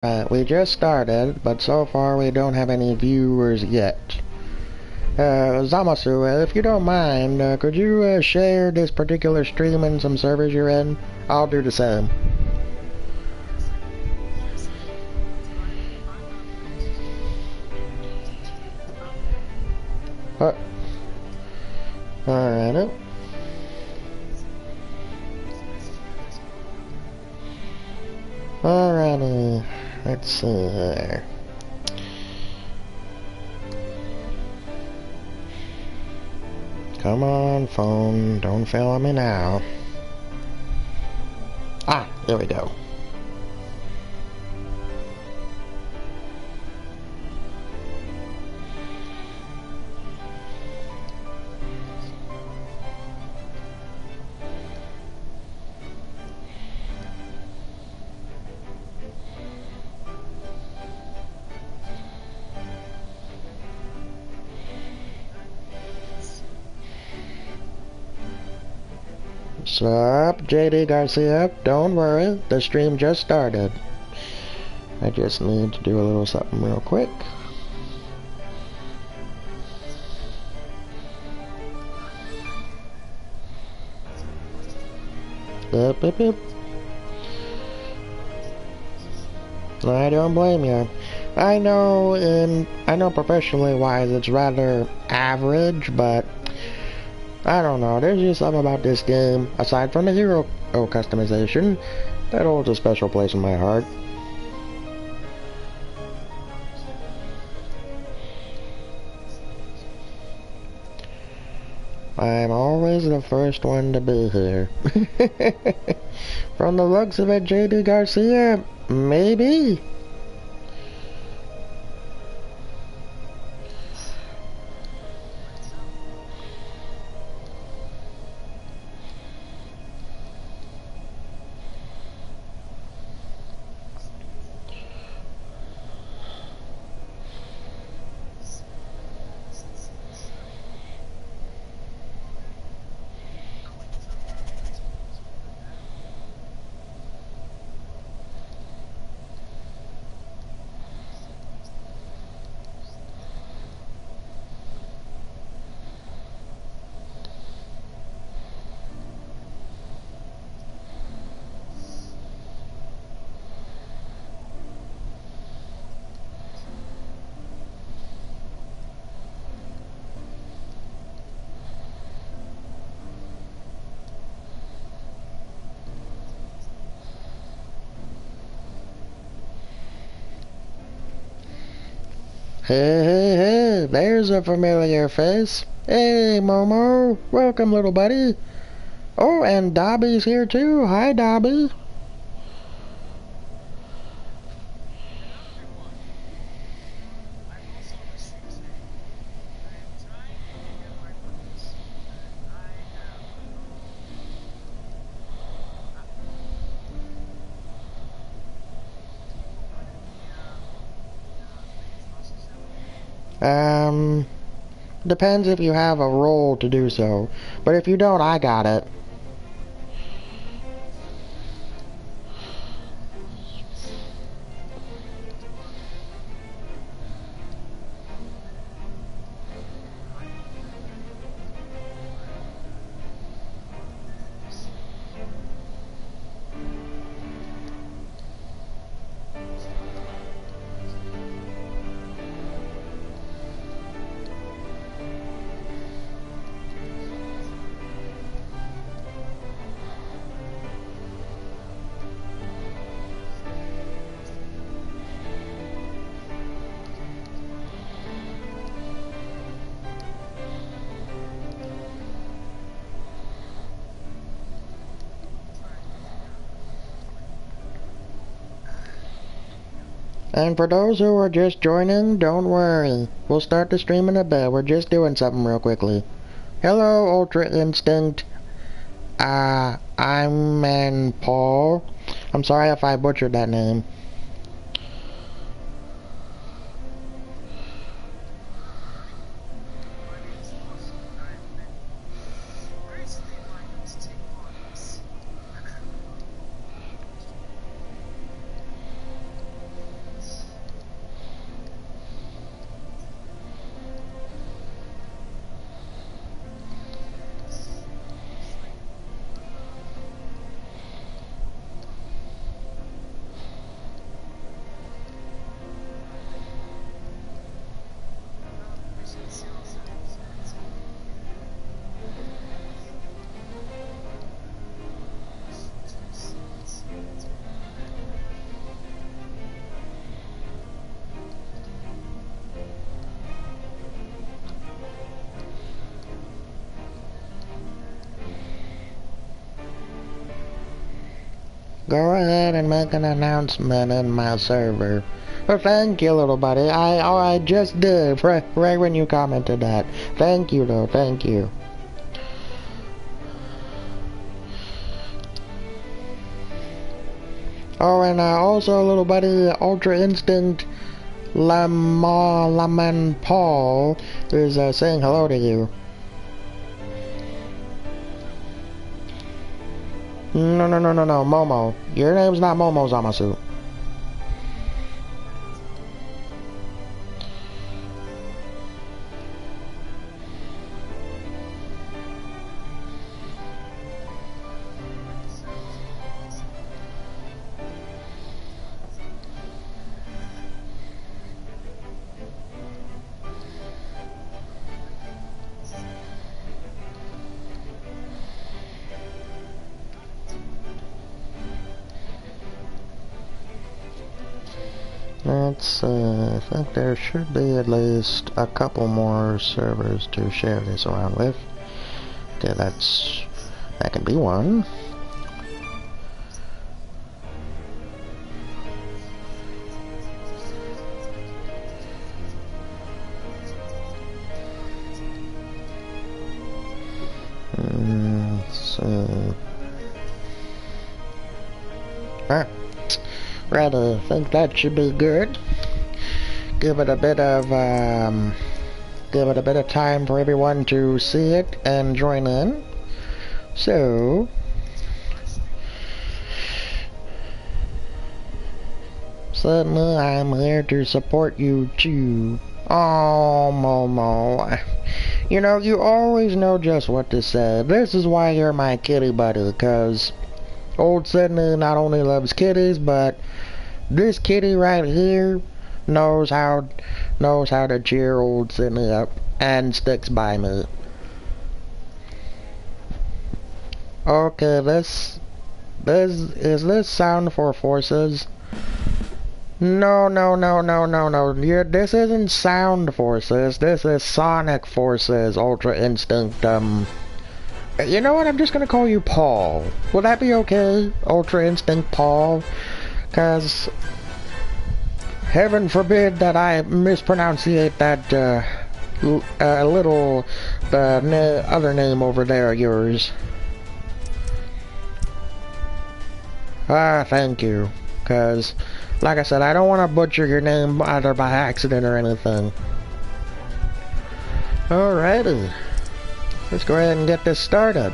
We just started, but so far we don't have any viewers yet. Zamasu, if you don't mind, could you share this particular stream in some servers you're in? I'll do the same. Alright. Alrighty. Let's see here. Come on, phone. Don't fail on me now. Ah, there we go. Sup, JD Garcia? Don't worry, the stream just started. I just need to do a little something real quick. Yep. I don't blame you. I know professionally wise it's rather average, but I don't know, there's just something about this game, aside from the hero customization, that holds a special place in my heart. I'm always the first one to be here. From the looks of it, JD Garcia, maybe? Hey, there's a familiar face. Hey, Momo, welcome, little buddy. Oh, and Dobby's here too. Hi, Dobby. Depends if you have a role to do so. But if you don't, I got it. And for those who are just joining, don't worry. We'll start the stream in a bit. We're just doing something real quickly. Hello, Ultra Instinct. I'm Paul. I'm sorry if I butchered that name. go ahead and make an announcement in my server. Well, thank you, little buddy. I just did, right when you commented that. Thank you, though, thank you. Oh, and also, little buddy, Ultra Instinct Laman Paul is saying hello to you. No, Momo. Your name's not Momo Zamasu. I think there should be at least a couple more servers to share this around with. Okay, that can be one. Right, I think that should be good. Give it a bit of time for everyone to see it and join in. So, certainly I'm here to support you too. Oh, Momo. You know, you always know just what to say. This is why you're my kitty buddy, cause old Sidney not only loves kitties, but this kitty right here knows how to cheer old Sidney up and sticks by me. Okay, is this sound for forces? No. This isn't sound forces. This is sonic forces. Ultra Instinct. You know what? I'm just gonna call you Paul. Will that be okay? Ultra Instinct Paul. 'Cause heaven forbid that I mispronunciate that other name over there of yours. Thank you. 'Cause like I said, I don't want to butcher your name either by accident or anything. Alrighty. Let's go ahead and get this started.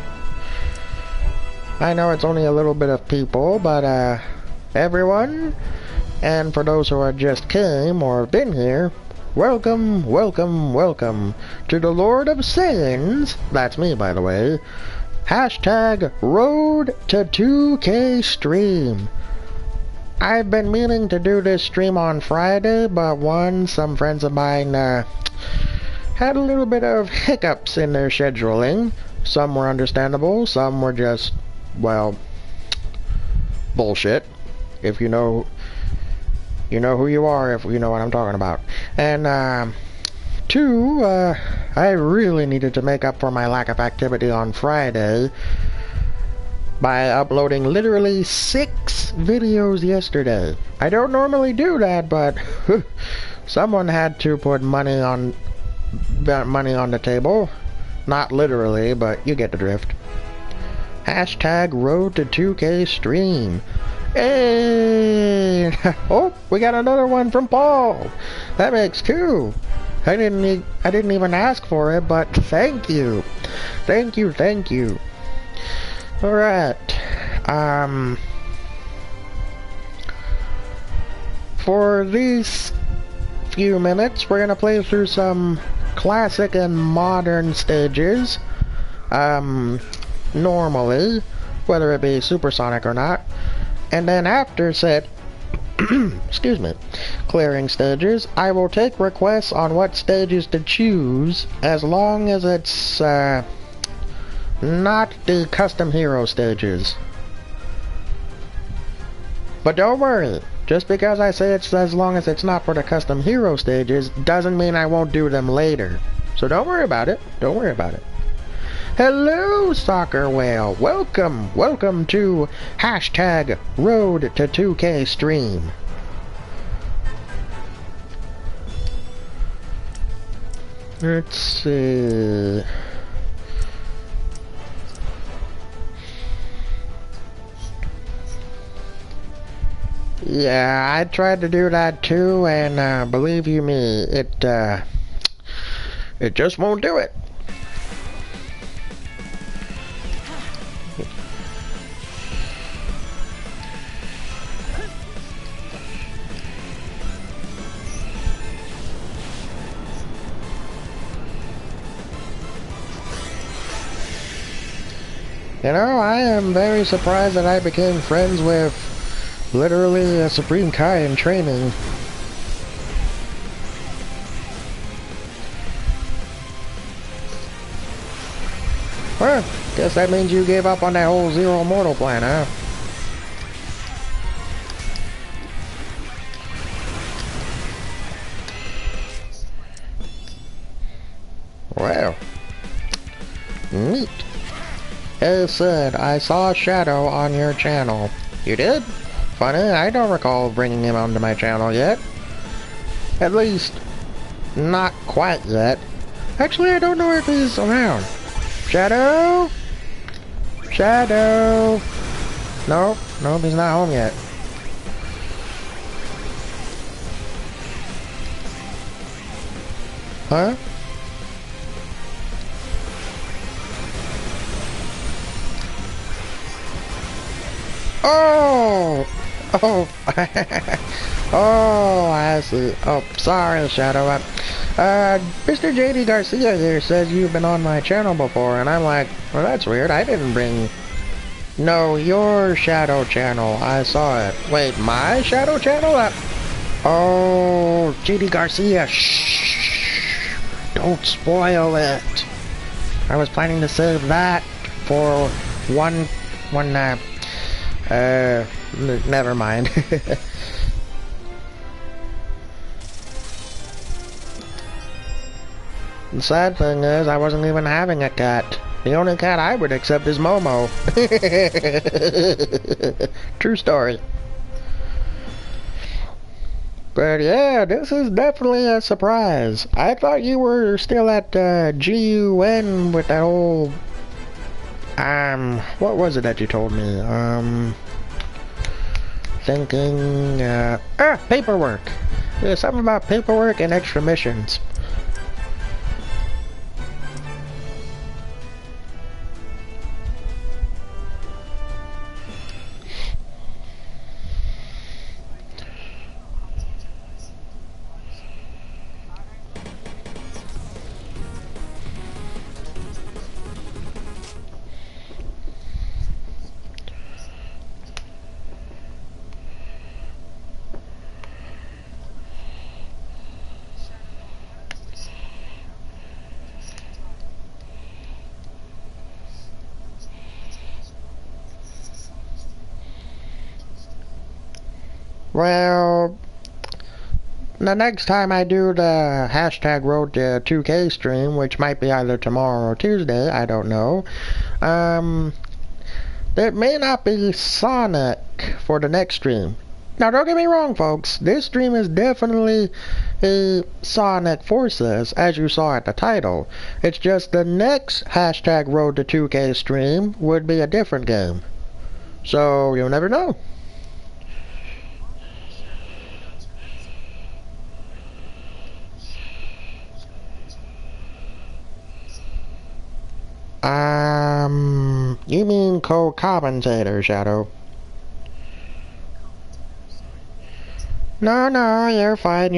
I know it's only a little bit of people, but everyone, and for those who are just came or have been here, welcome to the Lord of Saiyans, that's me by the way, hashtag Road to 2K stream. I've been meaning to do this stream on Friday, but some friends of mine had a little bit of hiccups in their scheduling. Some were understandable, some were just, well, bullshit. If you know who you are, if you know what I'm talking about. And two, I really needed to make up for my lack of activity on Friday by uploading literally 6 videos yesterday. I don't normally do that, but someone had to put money on the table. Not literally, but you get the drift. Hashtag Road to 2K stream. Hey! Oh, we got another one from Paul. That makes 2. I didn't even ask for it, but thank you. Thank you. Alright. For these few minutes, we're gonna play through some classic and modern stages. Normally, whether it be supersonic or not. And then after said, excuse me, clearing stages, I will take requests on what stages to choose, as long as it's not the custom hero stages. But don't worry, just because I say it's as long as it's not for the custom hero stages, doesn't mean I won't do them later. So don't worry about it. Hello, Soccer Whale. Welcome to hashtag Road to 2K Stream. Let's see. Yeah, I tried to do that too, and believe you me, it just won't do it. You know, I am very surprised that I became friends with literally a Supreme Kai in training. Well, guess that means you gave up on that whole Zero Mortal plan, huh? Well, neat. Hey Sid, I saw Shadow on your channel. You did? Funny, I don't recall bringing him onto my channel yet. At least, not quite yet. Actually, I don't know if he's around. Shadow? Shadow? Nope, he's not home yet. Huh? Oh! Oh! Oh, I see. Oh, sorry, Shadow. Mr. JD Garcia here says you've been on my channel before, and I'm like, well, that's weird. I didn't bring... No, your Shadow channel. I saw it. Wait, my Shadow channel? Oh, JD Garcia. Shh! Don't spoil it. I was planning to save that for never mind. The sad thing is, I wasn't even having a cat. The only cat I would accept is Momo. True story. But yeah, this is definitely a surprise. I thought you were still at GUN with that whole... what was it that you told me? Thinking, paperwork. There's something about paperwork and extra missions. Well, the next time I do the hashtag Road to 2K stream, which might be either tomorrow or Tuesday, I don't know, it may not be Sonic for the next stream. Now, don't get me wrong, folks. This stream is definitely a Sonic Forces, as you saw at the title. It's just the next hashtag Road to 2K stream would be a different game. So, you'll never know. You mean co-commentator, Shadow? No, you're fine,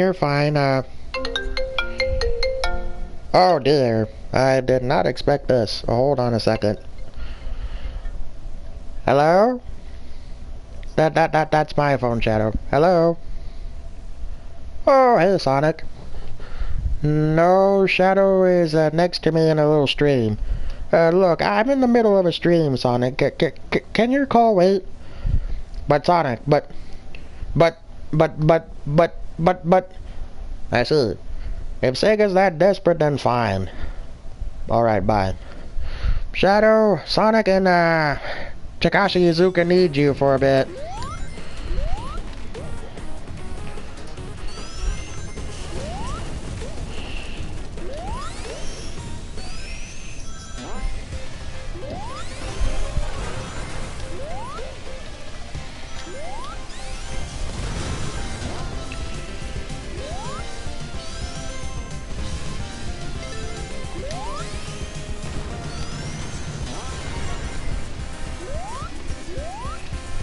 Oh dear, I did not expect this. Oh, hold on a second. Hello? That's my phone, Shadow. Hello? Oh, hey, Sonic. No, Shadow is next to me in a little stream. Look, I'm in the middle of a stream, Sonic. Can your call wait? But Sonic, but... I see. If Sega's that desperate, then fine. Alright, bye. Shadow, Sonic, and Takashi Iizuka need you for a bit.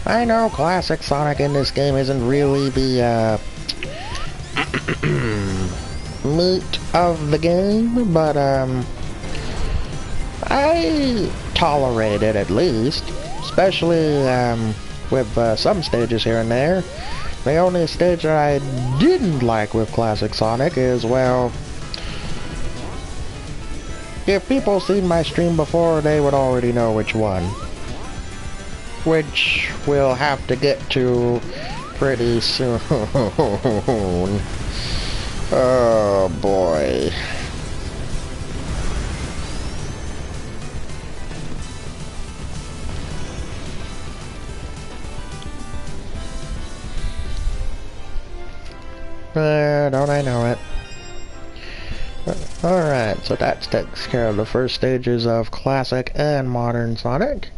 I know classic Sonic in this game isn't really the meat of the game, but I tolerate it at least, especially with some stages here and there. The only stage that I didn't like with classic Sonic is, well, if people seen my stream before, they would already know which one. Which we'll have to get to pretty soon. Oh boy. Don't I know it. Alright, so that takes care of the first stages of classic and modern Sonic.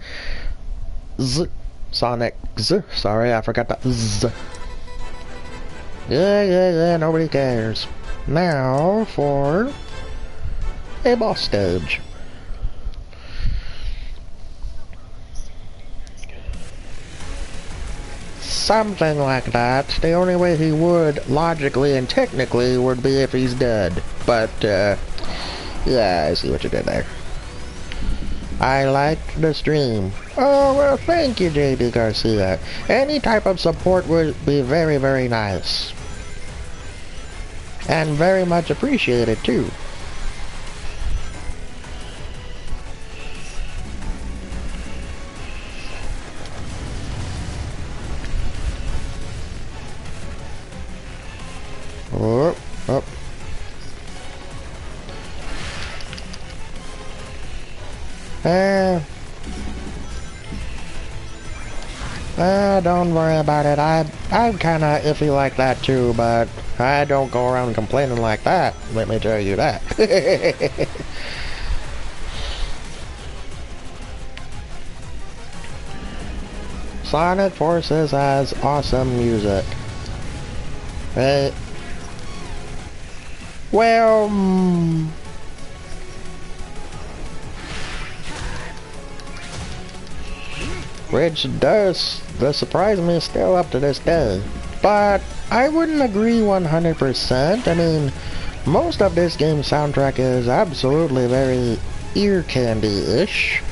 Sonic Z. Sorry, I forgot the Z. Yeah, nobody cares. Now for a boss stage. Something like that. The only way he would, logically and technically, would be if he's dead. But, yeah, I see what you did there. I liked the stream. Oh, well, thank you, JD Garcia. Any type of support would be very, very nice. And very much appreciated, too. Oh. Don't worry about it. I'm kinda iffy like that too, but I don't go around complaining like that. Let me tell you that. Sonic Forces has awesome music. Well, which does surprise me still up to this day. But I wouldn't agree 100%. I mean, most of this game's soundtrack is absolutely very ear candy-ish.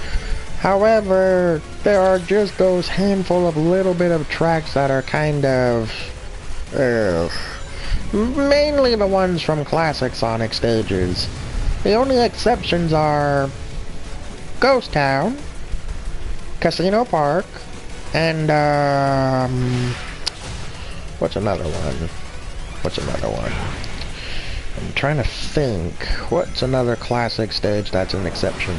However, there are just those handful of little bit of tracks that are kind of... mainly the ones from classic Sonic stages. The only exceptions are Ghost Town, Casino Park, and what's another one? I'm trying to think. What's another classic stage that's an exception?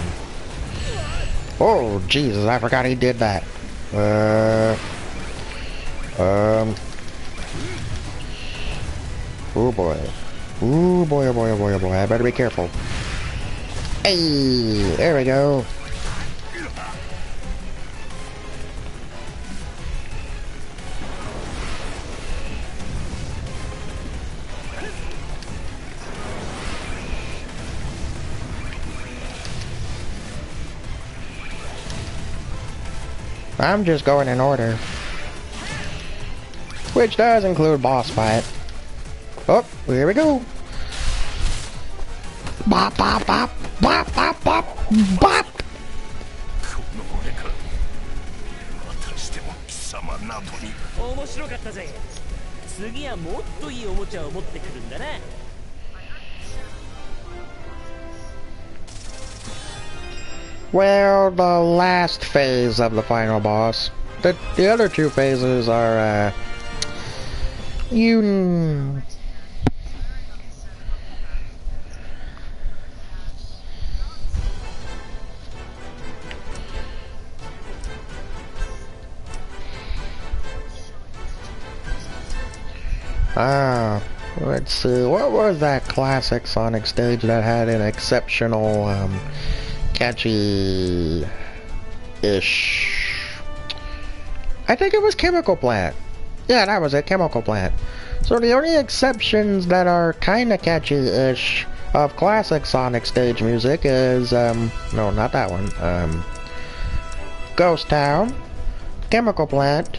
Oh, Jesus, I forgot he did that. Oh boy. Oh boy, oh boy, oh boy, oh boy. I better be careful. Hey, there we go. I'm just going in order. Which does include boss fight. Oh, here we go. Bop, bop, bop, bop, bop, bop, bop. Well, the last phase of the final boss. The other two phases are, Let's see, what was that classic Sonic stage that had an exceptional, catchy-ish? I think it was Chemical Plant. Yeah, that was it, Chemical Plant. So the only exceptions that are kinda catchy-ish of classic Sonic stage music is, no, not that one, Ghost Town, Chemical Plant,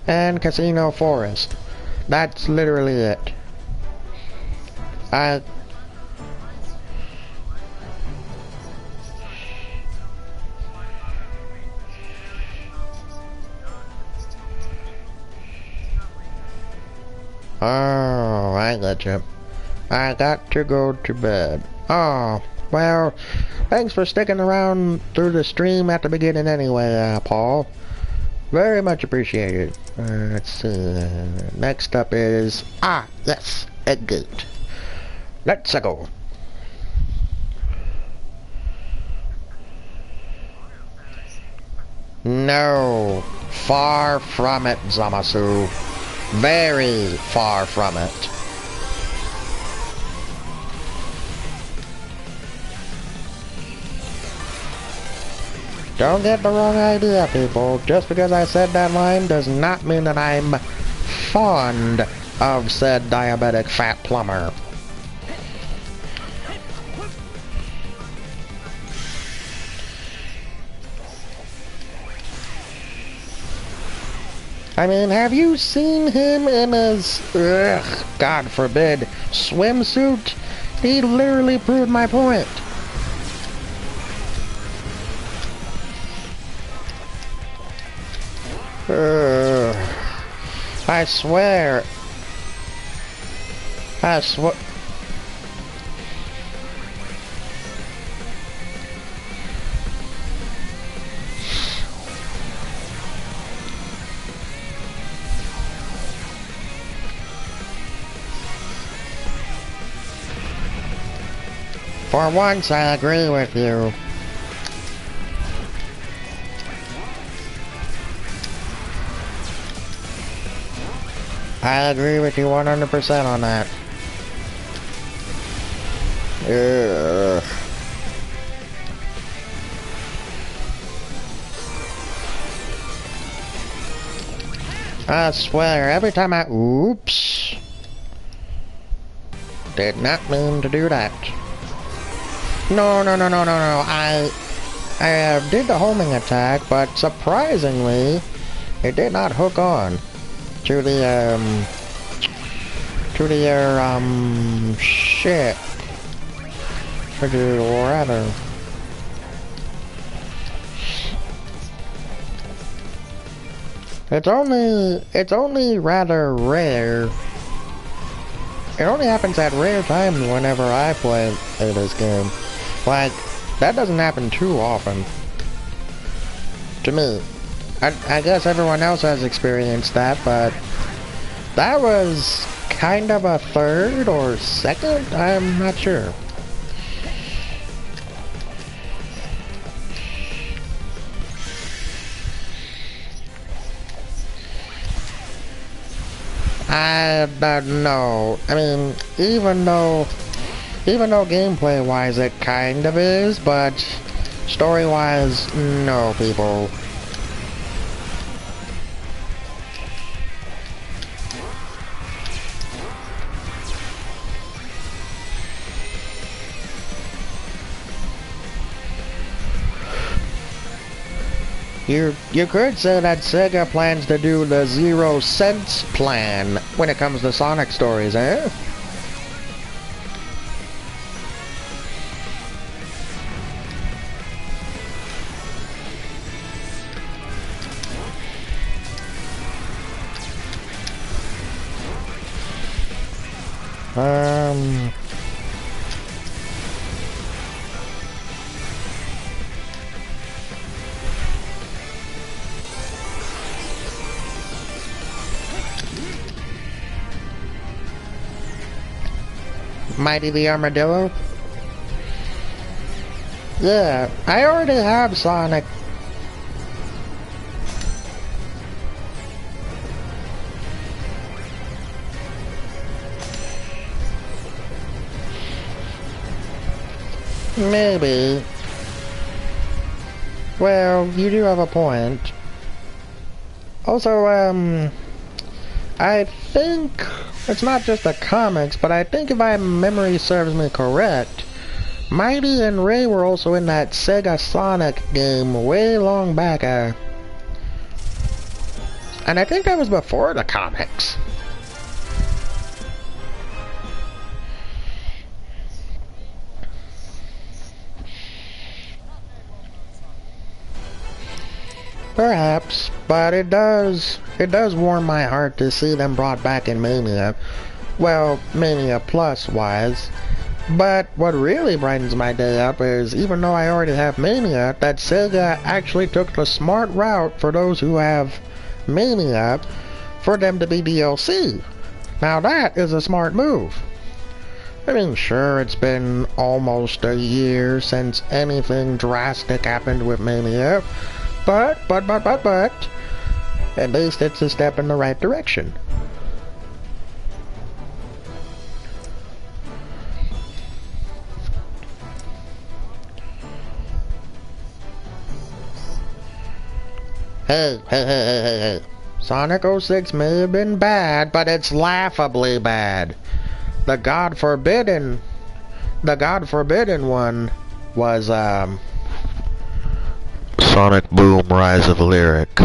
and Casino Forest. That's literally it. Oh, I gotcha. I got to go to bed. Oh, well, thanks for sticking around through the stream at the beginning anyway, Paul. Very much appreciated. Let's see. Next up is... Ah, yes, a gate. Let's go. No, far from it, Zamasu. Very far from it. Don't get the wrong idea, people. Just because I said that line does not mean that I'm fond of said diabetic fat plumber. I mean, have you seen him in his, God forbid, swimsuit? He literally proved my point. I swear. For once, I agree with you. I agree with you 100% on that. Ugh. I swear, every time I... Oops. Did not mean to do that. No. I did the homing attack, but surprisingly, it did not hook on to the, shit. Or rather... It's only rather rare. It only happens at rare times whenever I play this game. Like, that doesn't happen too often. To me. I guess everyone else has experienced that, but that was kind of a third or second? I'm not sure. I don't know. I mean, even though gameplay-wise it kind of is, but story-wise, no, people. You could say that Sega plans to do the 0 cents plan when it comes to Sonic stories, eh? Mighty the Armadillo? Yeah, I already have Sonic. Maybe. Well, you do have a point. Also, I think it's not just the comics, but I think if my memory serves me correct, Mighty and Ray were also in that Sega Sonic game way long back, and I think that was before the comics. Perhaps, but it does warm my heart to see them brought back in Mania. Well, Mania Plus wise. But what really brightens my day up is, even though I already have Mania, that Sega actually took the smart route for those who have Mania for them to be DLC. Now that is a smart move. I mean, sure, it's been almost a year since anything drastic happened with Mania, but, at least it's a step in the right direction. Hey. Sonic 06 may have been bad, but it's laughably bad. The God Forbidden one was, Sonic Boom Rise of Lyric.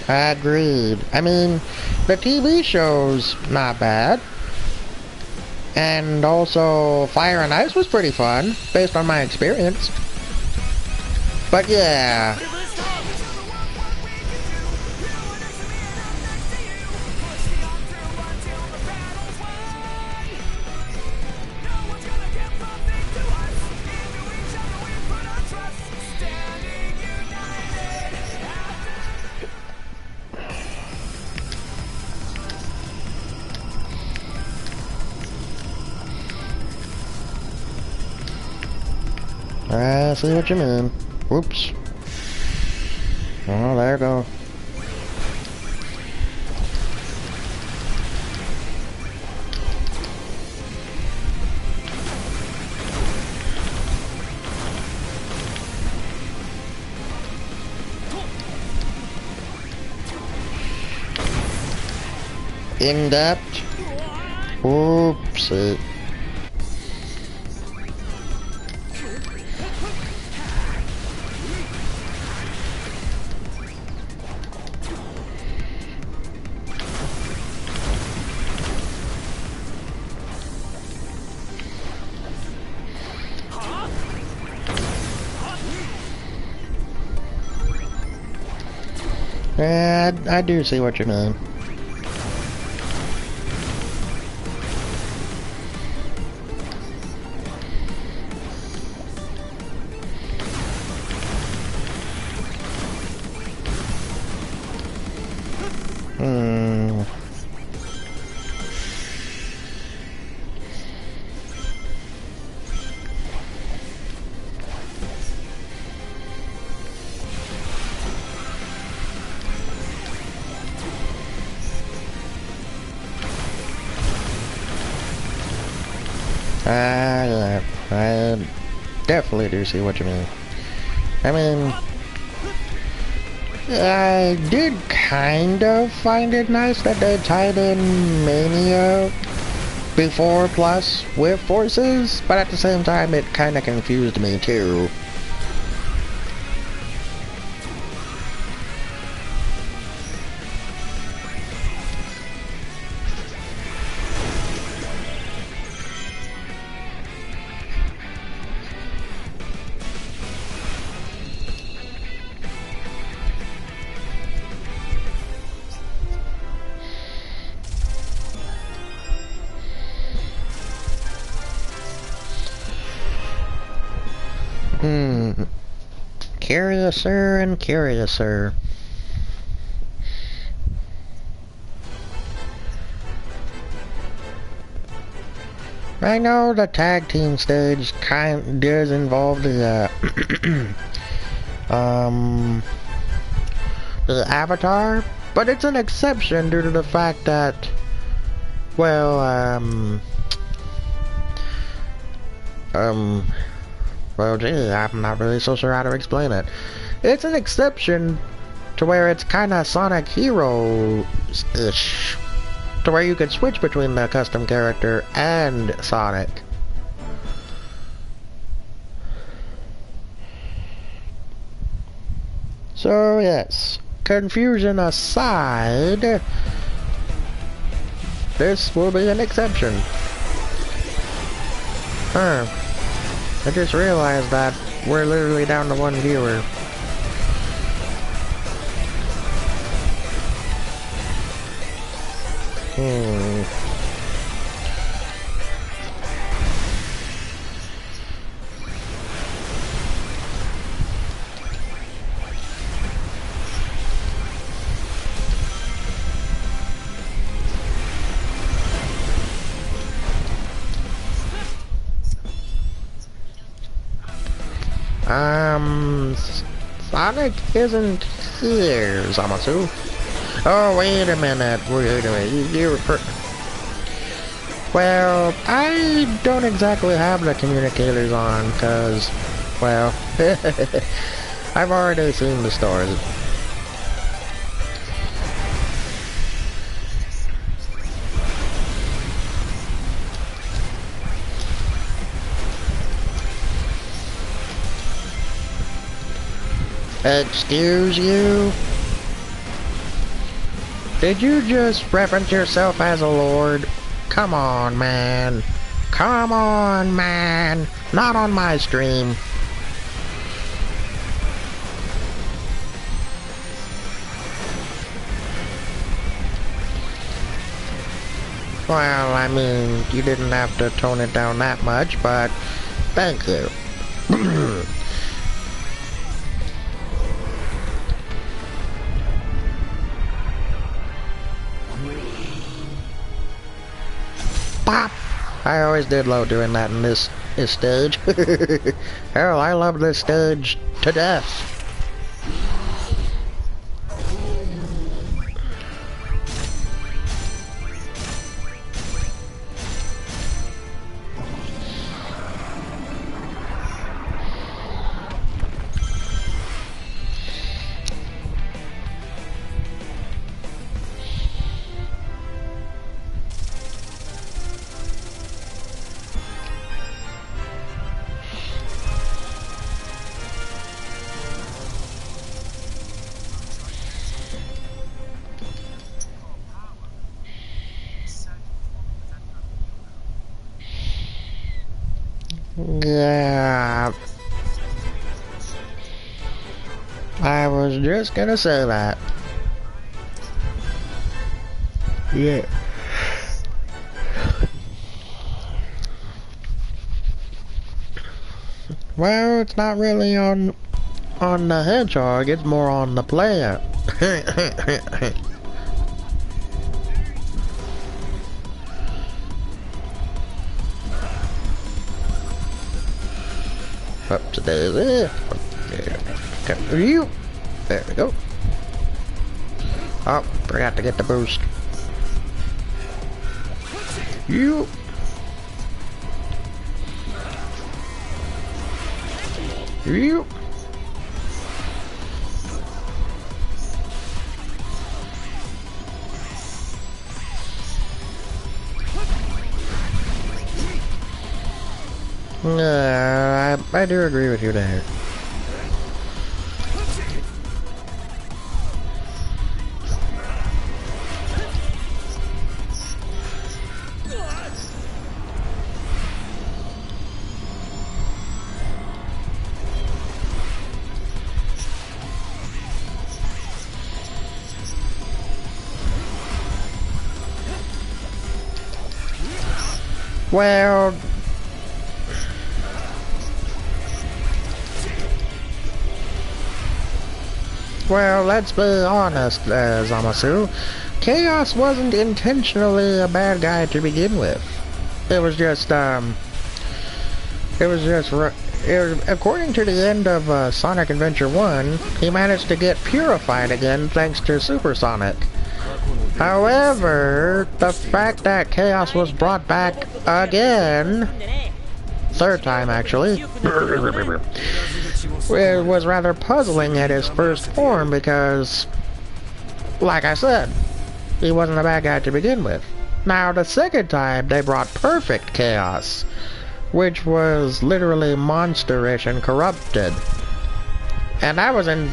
Agreed. I mean, the TV show's not bad. And also, Fire and Ice was pretty fun, based on my experience. But yeah. I see what you mean. Whoops. Oh, there you go. In depth. Oopsie. Yeah, I do see what you mean. Yeah, I definitely do see what you mean. I mean, I did kind of find it nice that they tied in Mania before Plus with Forces, but at the same time it kind of confused me too. Curiouser and curiouser. I know the tag team stage does involve the the avatar, but it's an exception due to the fact that, well, well, gee, I'm not really so sure how to explain it. It's an exception to where it's kinda Sonic Heroes-ish, to where you can switch between the custom character and Sonic. So yes, confusion aside, this will be an exception. Huh. I just realized that we're literally down to one viewer. Sonic isn't here, Zamasu. Oh, wait a minute, well, I don't exactly have the communicators on, cause, well, I've already seen the stores. Excuse you? Did you just reference yourself as a lord? Come on, man. Come on, man. Not on my stream. Well, I mean, you didn't have to tone it down that much, but thank you. Pop! I always did love doing that in this stage. Hell, I love this stage to death. Yeah, I was just gonna say that. Yeah. Well, it's not really on the hedgehog, it's more on the player. Up to there. You. There we go. Oh, forgot to get the boost. You. You. I do agree with you there. Well, let's be honest, Zamasu. Chaos wasn't intentionally a bad guy to begin with. it was just according to the end of Sonic Adventure 1, he managed to get purified again thanks to Supersonic. However, the fact that Chaos was brought back again, third time actually, it was rather puzzling at his first form because, like I said, he wasn't a bad guy to begin with. Now, the second time, they brought perfect Chaos, which was literally monsterish and corrupted. And I was in...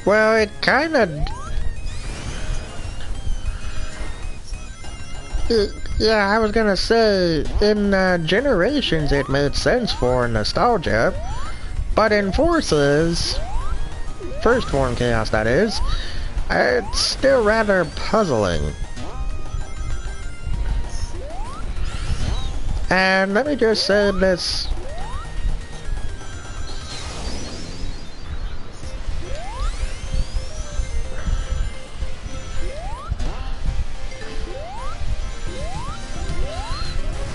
Well, it kinda... Yeah, I was gonna say, in Generations it made sense for nostalgia, but in Forces, first form Chaos that is, it's still rather puzzling. And let me just say this...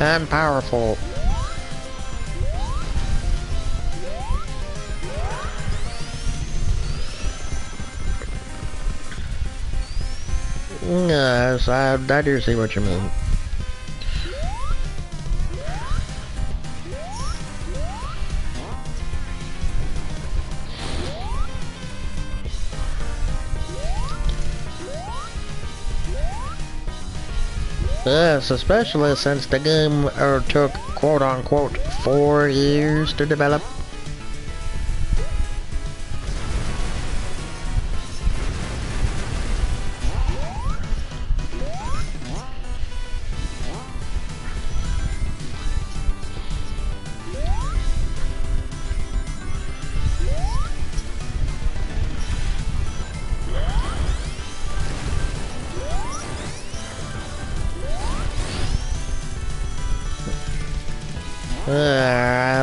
and powerful. Yes, I do see what you mean. Yes, especially since the game took quote-unquote 4 years to develop.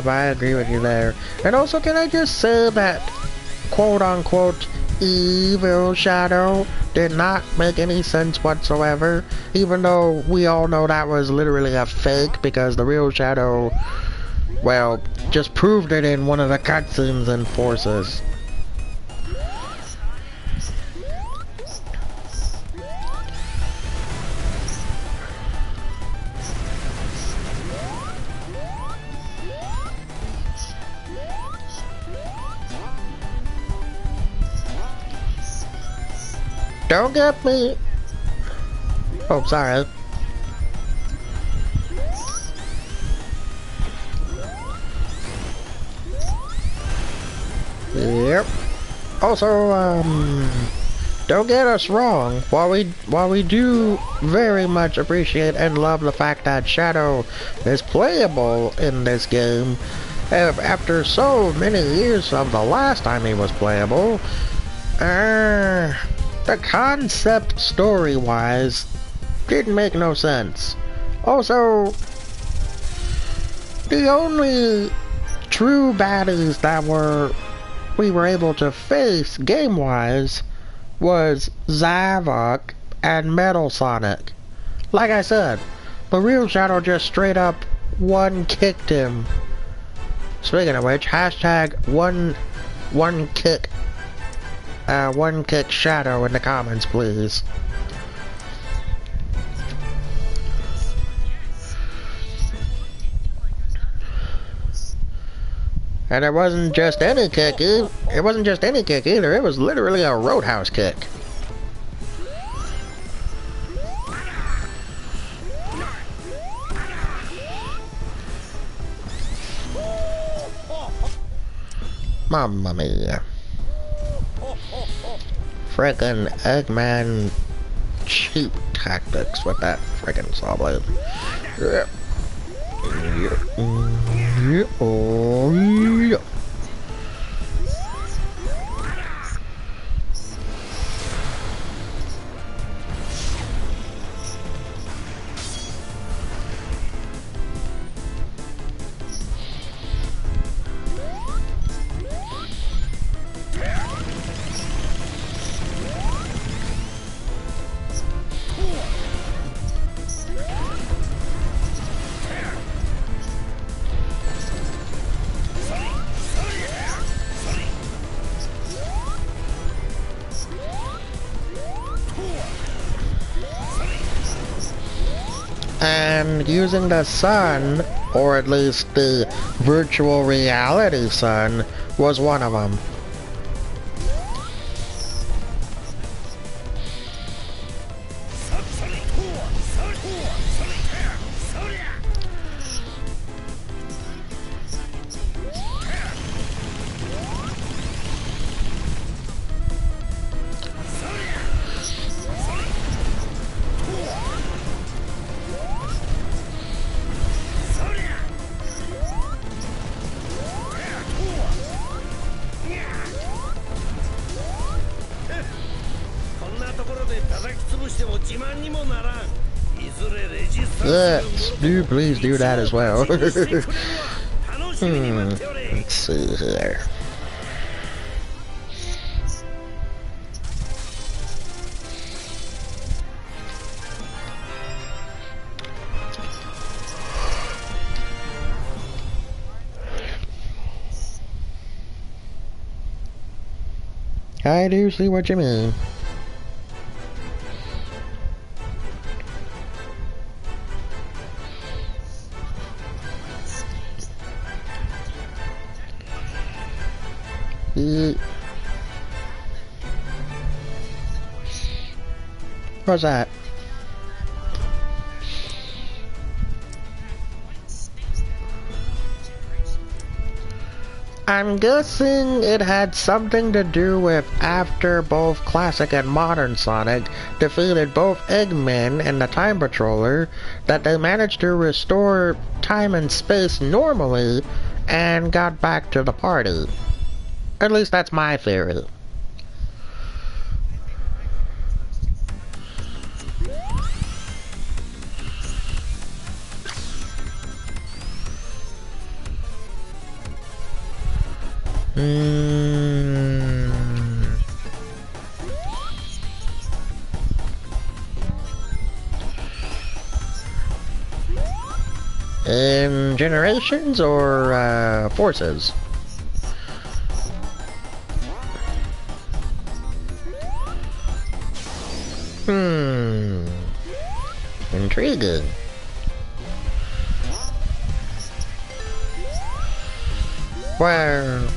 I agree with you there. And also, can I just say that quote-unquote evil Shadow did not make any sense whatsoever, even though we all know that was literally a fake because the real Shadow, well, just proved it in one of the cutscenes in Forces. Don't get me... Oh, sorry. Yep. Also, don't get us wrong. While we do very much appreciate and love the fact that Shadow is playable in this game, after so many years of the last time he was playable, the concept, story-wise, didn't make no sense. Also, the only true baddies that we were able to face game-wise was SAIYAN and Metal Sonic. Like I said, the real Shadow just straight up one-kicked him. Speaking of which, hashtag one kick Shadow in the comments, please. And it wasn't just any kick. It wasn't just any kick either. It was literally a roadhouse kick. Mamma mia. Frickin' Eggman cheap tactics with that frickin' saw blade. Yeah. Yeah. Oh, yeah. and using the sun, or at least the virtual reality sun, was one of them. Yes, please do that as well. Let's see here. I do see what you mean. What's that? I'm guessing it had something to do with after both Classic and Modern Sonic defeated both Eggman and the Time Patroller, that they managed to restore time and space normally and got back to the party. At least that's my theory. In generations or forces? Intriguing. Well,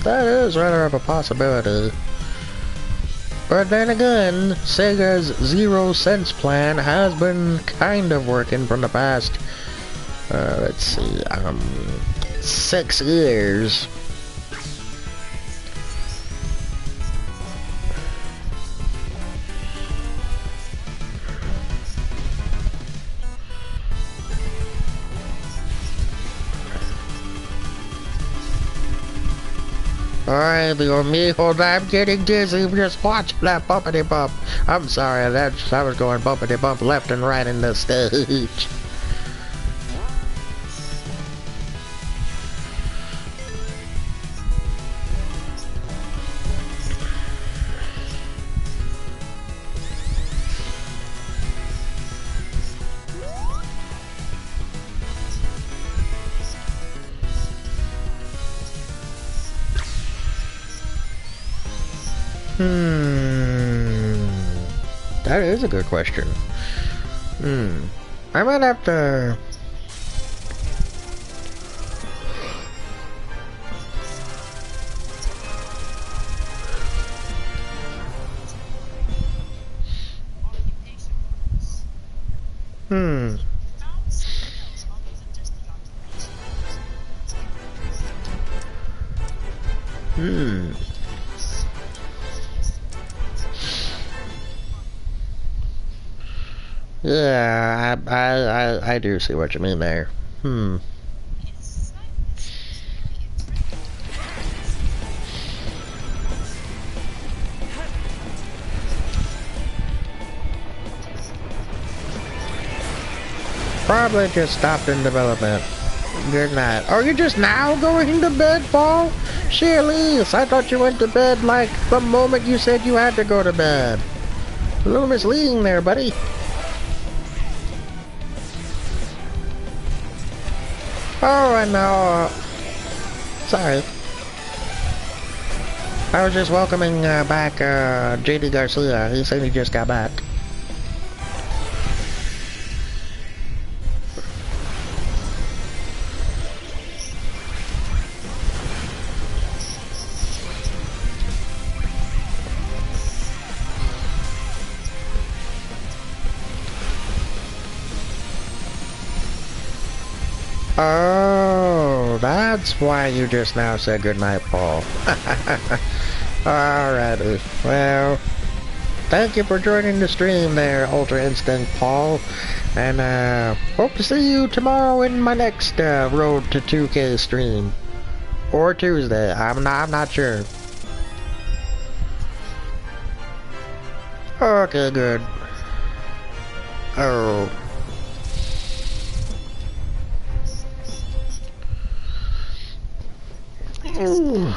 that is rather of a possibility. But then again, Sega's Zero Sense plan has been kind of working from the past, let's see, 6 years. Alright, the amigo, I'm getting dizzy just watching that bumpity bump. I'm sorry, I was going bumpity bump left and right in the stage. That is a good question. I might have to... Yeah, I do see what you mean there. Probably just stopped in development. Good night. Are you just now going to bed, Paul? Sheerlise, I thought you went to bed like the moment you said you had to go to bed. A little misleading there, buddy. Oh, and sorry. I was just welcoming back JD Garcia. He said he just got back. Oh, that's why you just now said goodnight, Paul. Alrighty. Well, thank you for joining the stream there, Ultra Instinct Paul. And hope to see you tomorrow in my next Road to 2K stream. Or Tuesday. I'm not sure. Okay, good. Oh. Ooh.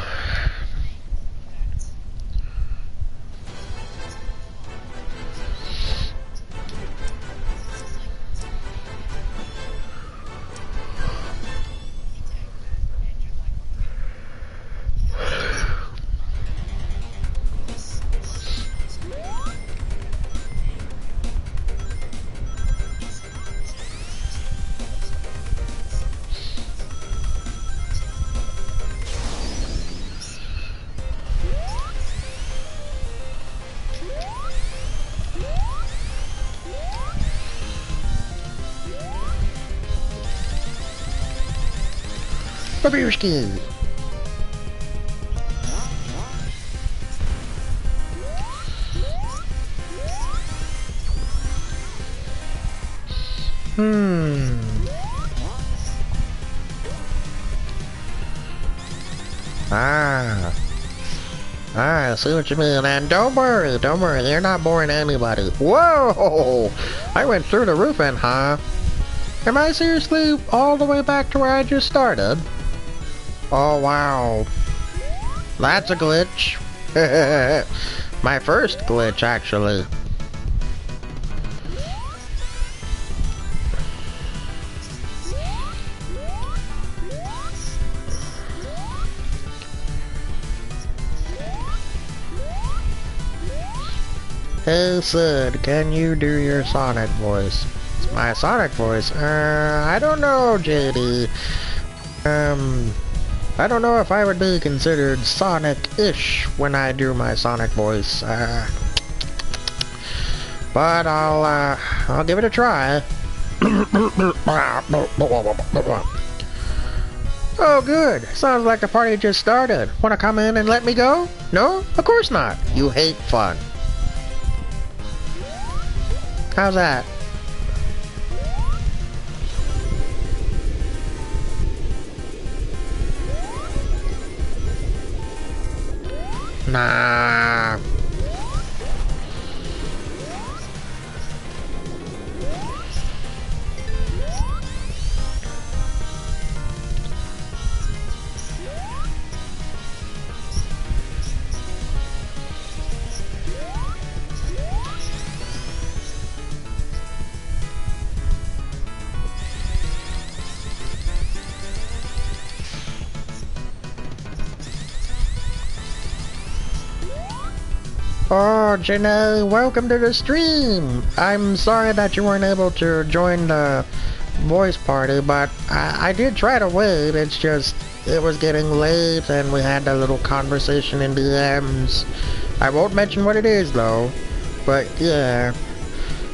Babushki. I see what you mean, and don't worry, you're not boring anybody. Whoa! I went through the roof end, huh? Am I seriously all the way back to where I just started? Oh wow. That's a glitch. My first glitch, actually. Hey Sid, can you do your Sonic voice? My Sonic voice? I don't know, JD. I don't know if I would be considered Sonic-ish when I do my Sonic voice. But I'll give it a try. Oh, good. Sounds like the party just started. Want to come in and let me go? No? Of course not. You hate fun. How's that? Nah. Oh, Janae, welcome to the stream! I'm sorry that you weren't able to join the voice party, but I did try to wait. It's just, it was getting late and we had a little conversation in DMs. I won't mention what it is though, but yeah,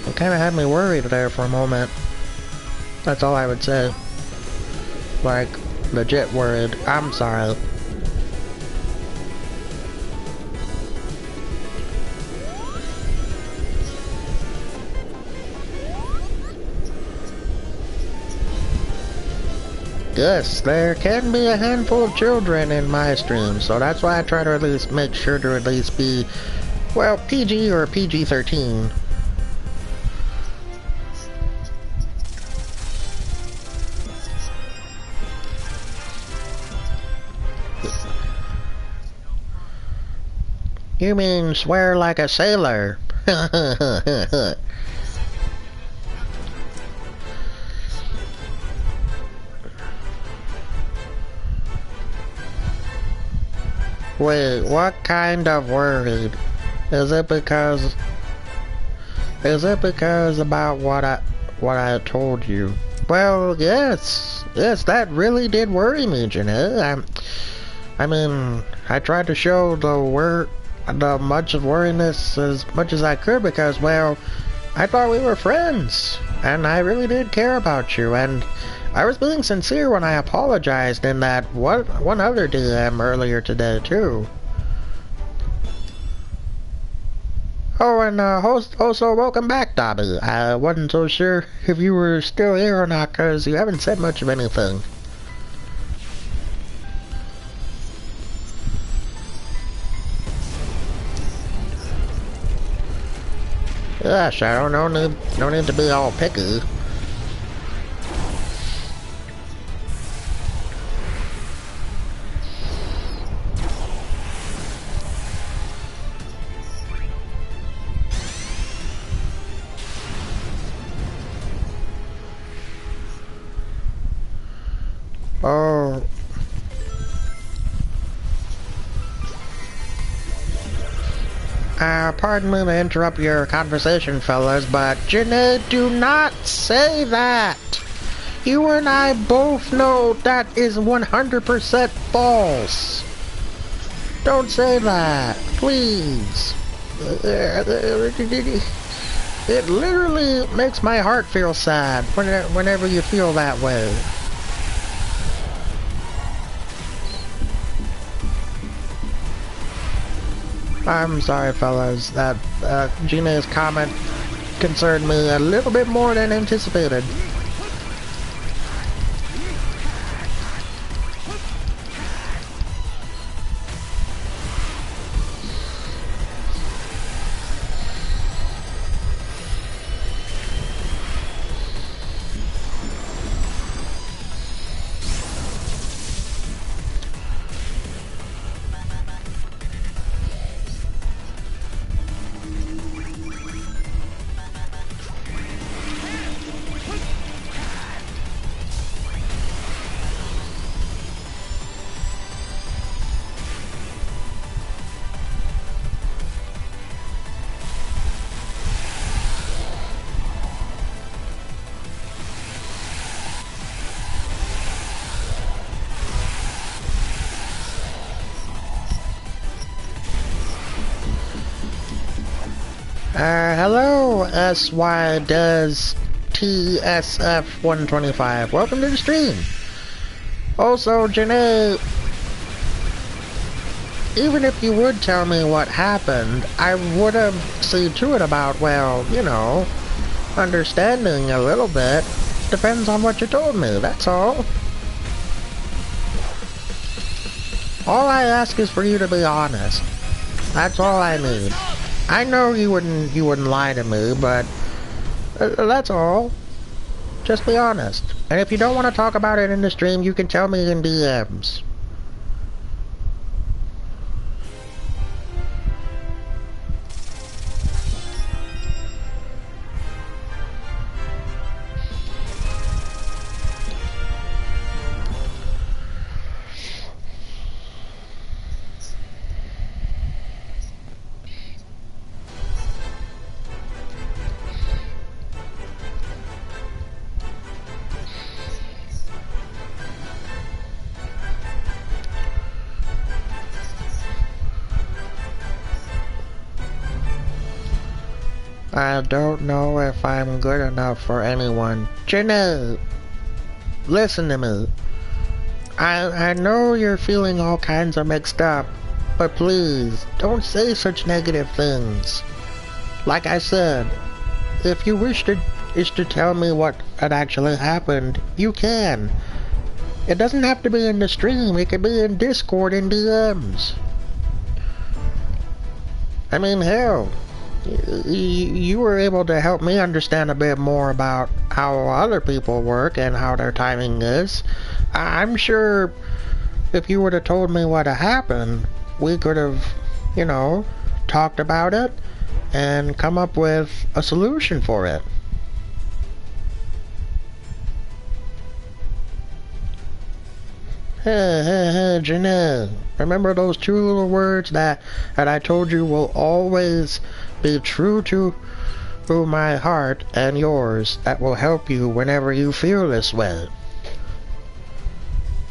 it kinda had me worried there for a moment. That's all I would say. Like, legit worried. I'm sorry. Yes, there can be a handful of children in my stream, so that's why I try to at least make sure to at least be, well, PG or PG-13. You mean swear like a sailor? Wait, what kind of worried? Is it because about what I told you? Well, yes, that really did worry me, Janae. I mean, I tried to show the much of worriness as much as I could because, well, I thought we were friends, and I really did care about you, and I was being sincere when I apologized in that one other DM earlier today, too. Oh, and also welcome back, Dobby. I wasn't so sure if you were still here or not, because you haven't said much of anything. Gosh, I don't know, no need to be all picky. Oh. Pardon me to interrupt your conversation, fellas, but Janae, do not say that! You and I both know that is 100% false. Don't say that, please. It literally makes my heart feel sad whenever you feel that way. I'm sorry, fellas, that Gina's comment concerned me a little bit more than anticipated. Hello, SY does TSF 125. Welcome to the stream. Also, Janae, even if you would tell me what happened, I would have seen to it about, well, you know, understanding a little bit. Depends on what you told me, that's all. All I ask is for you to be honest. That's all I need. I know you wouldn't lie to me, but that's all. Just be honest. And if you don't want to talk about it in the stream, you can tell me in DMs. I don't know if I'm good enough for anyone. Janae, listen to me. I know you're feeling all kinds of mixed up, but please, don't say such negative things. Like I said, if you wish to tell me what had actually happened, you can. It doesn't have to be in the stream, it could be in Discord and DMs. I mean, hell, you were able to help me understand a bit more about how other people work and how their timing is. I'm sure if you would have told me what had happened, we could have, you know, talked about it and come up with a solution for it. Hey, Janelle, remember those two little words that I told you will always be true to my heart and yours, that will help you whenever you feel this way?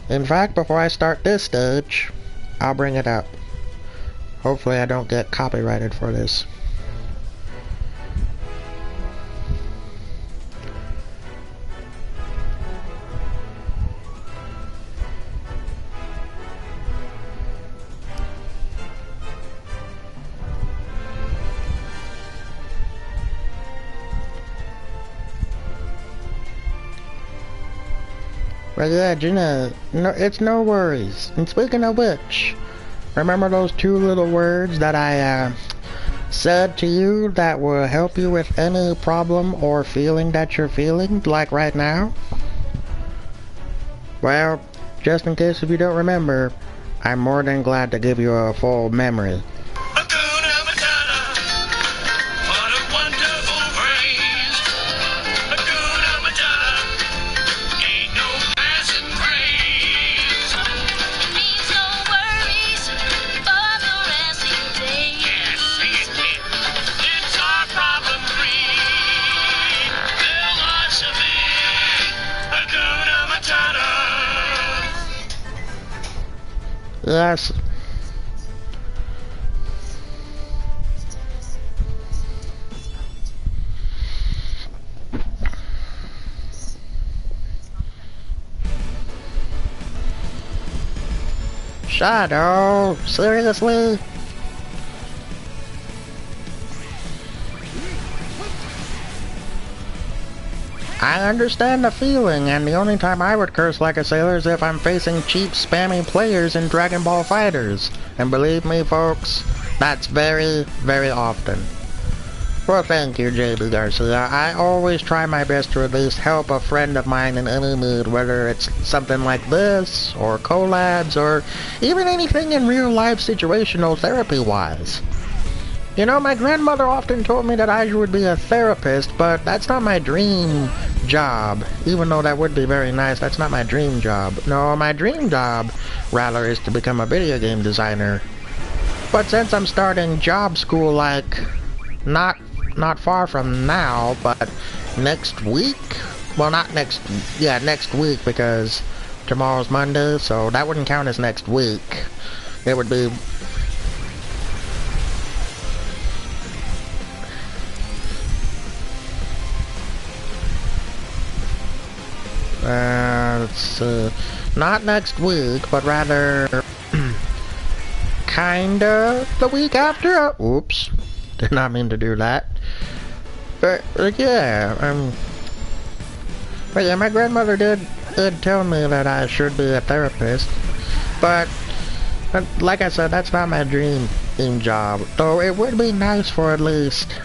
In fact, before I start this stage, I'll bring it up. Hopefully I don't get copyrighted for this. But yeah, Gina, no, it's no worries. And speaking of which, remember those two little words that I said to you that will help you with any problem or feeling that you're feeling, like right now? Well, just in case if you don't remember, I'm more than glad to give you a full memory. Yes. Shadow, seriously? I understand the feeling, and the only time I would curse like a sailor is if I'm facing cheap, spammy players in Dragon Ball FighterZ. And believe me, folks, that's very, very often. Well, thank you, JB Garcia. I always try my best to at least help a friend of mine in any need, whether it's something like this, or collabs, or even anything in real-life situational therapy-wise. You know, my grandmother often told me that I would be a therapist, but that's not my dream job. Even though that would be very nice, that's not my dream job. No, my dream job, rather, is to become a video game designer. But since I'm starting job school, like, not far from now, but next week? Well, not next, yeah, next week, because tomorrow's Monday, so that wouldn't count as next week. It would be... it's not next week, but rather kinda the week after. Oops, did not mean to do that. But yeah, but yeah, my grandmother did tell me that I should be a therapist, but like I said, that's not my dream job. Though it would be nice for at least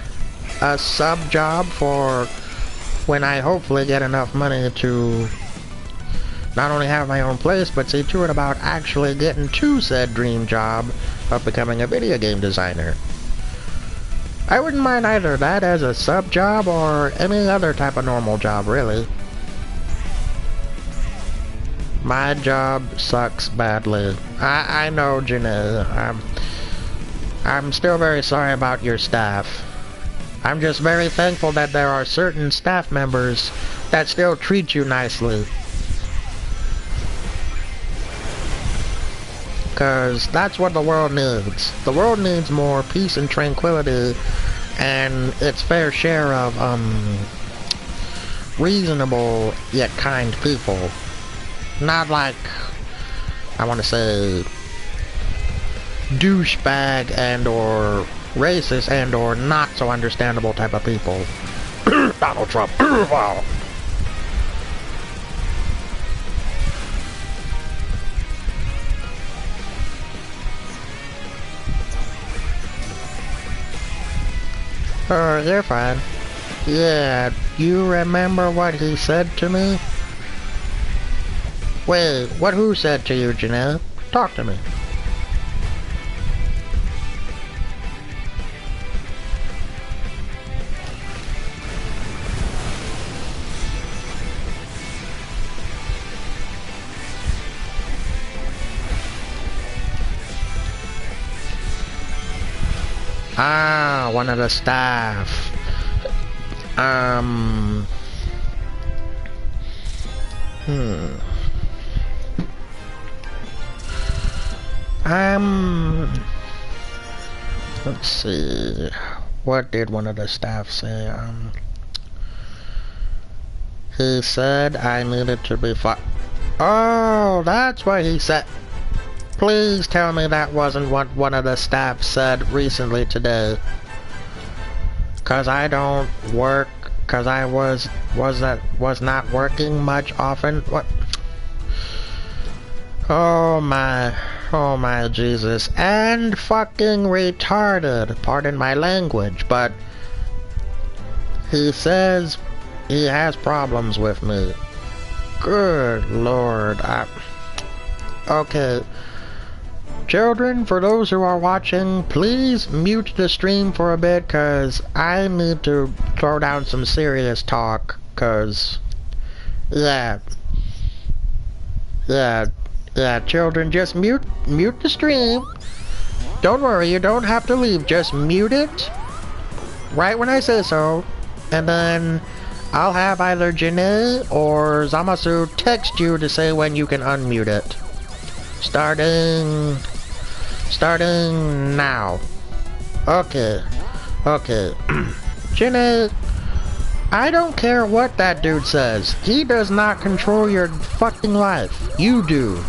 a sub job for when I hopefully get enough money to not only have my own place, but see to it about actually getting to said dream job of becoming a video game designer. I wouldn't mind either that as a sub job or any other type of normal job, really. My job sucks badly. I know, Janae. I'm still very sorry about your staff. I'm just very thankful that there are certain staff members that still treat you nicely. Because that's what the world needs. The world needs more peace and tranquility and its fair share of, reasonable yet kind people. Not like, I want to say, douchebag and or racist and or not so understandable type of people. Donald Trump. Oh, you're fine. Yeah, you remember what he said to me? Wait, who said to you, Janelle? Talk to me. Ah, one of the staff. Let's see. What did one of the staff say? He said I needed to be Oh, that's what he said. Please tell me that wasn't what one of the staff said recently today. Cause I don't work, cause I was not working much often. What? Oh my Jesus. And fucking retarded. Pardon my language, but he says he has problems with me. Good Lord. Okay. Children, for those who are watching, please mute the stream for a bit, cause I need to throw down some serious talk, cause yeah, children, just mute the stream. Don't worry, you don't have to leave, just mute it right when I say so, and then I'll have either Janae or Zamasu text you to say when you can unmute it. Starting now. Okay. Janae, I don't care what that dude says. He does not control your fucking life. You do.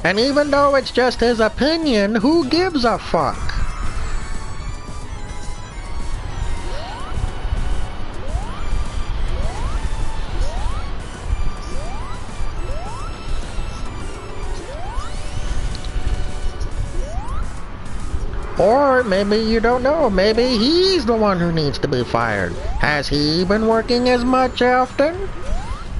And even though it's just his opinion, who gives a fuck? Or maybe you don't know, maybe he's the one who needs to be fired. Has he been working as much often?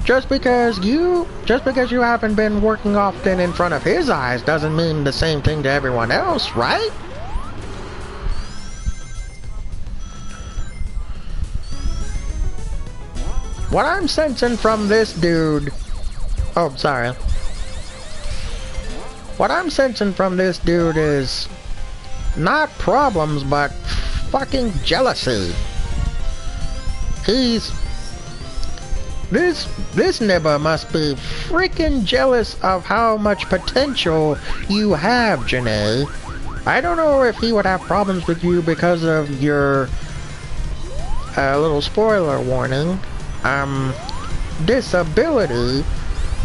Just because you haven't been working often in front of his eyes doesn't mean the same thing to everyone else, right? What I'm sensing from this dude... Oh, sorry. What I'm sensing from this dude is... not problems, but fucking jealousy. This nibba must be freaking jealous of how much potential you have, Janae. I don't know if he would have problems with you because of your little spoiler warning, disability,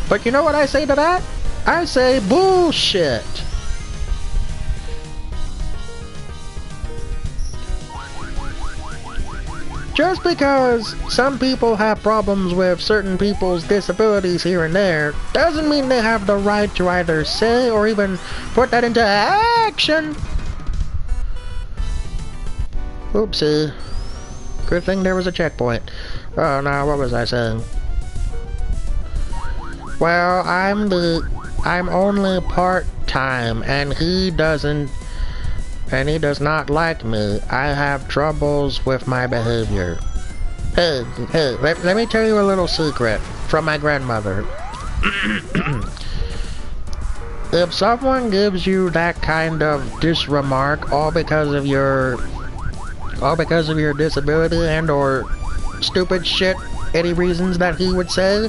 but you know what I say to that? I say bullshit. Just because some people have problems with certain people's disabilities here and there, doesn't mean they have the right to either say or even put that into action. Oopsie. Good thing there was a checkpoint. Oh, now what was I saying? Well, I'm only part-time, and he does not like me. I have troubles with my behavior. Hey, let me tell you a little secret from my grandmother. If someone gives you that kind of disremark all because of your disability and or stupid shit, any reasons that he would say,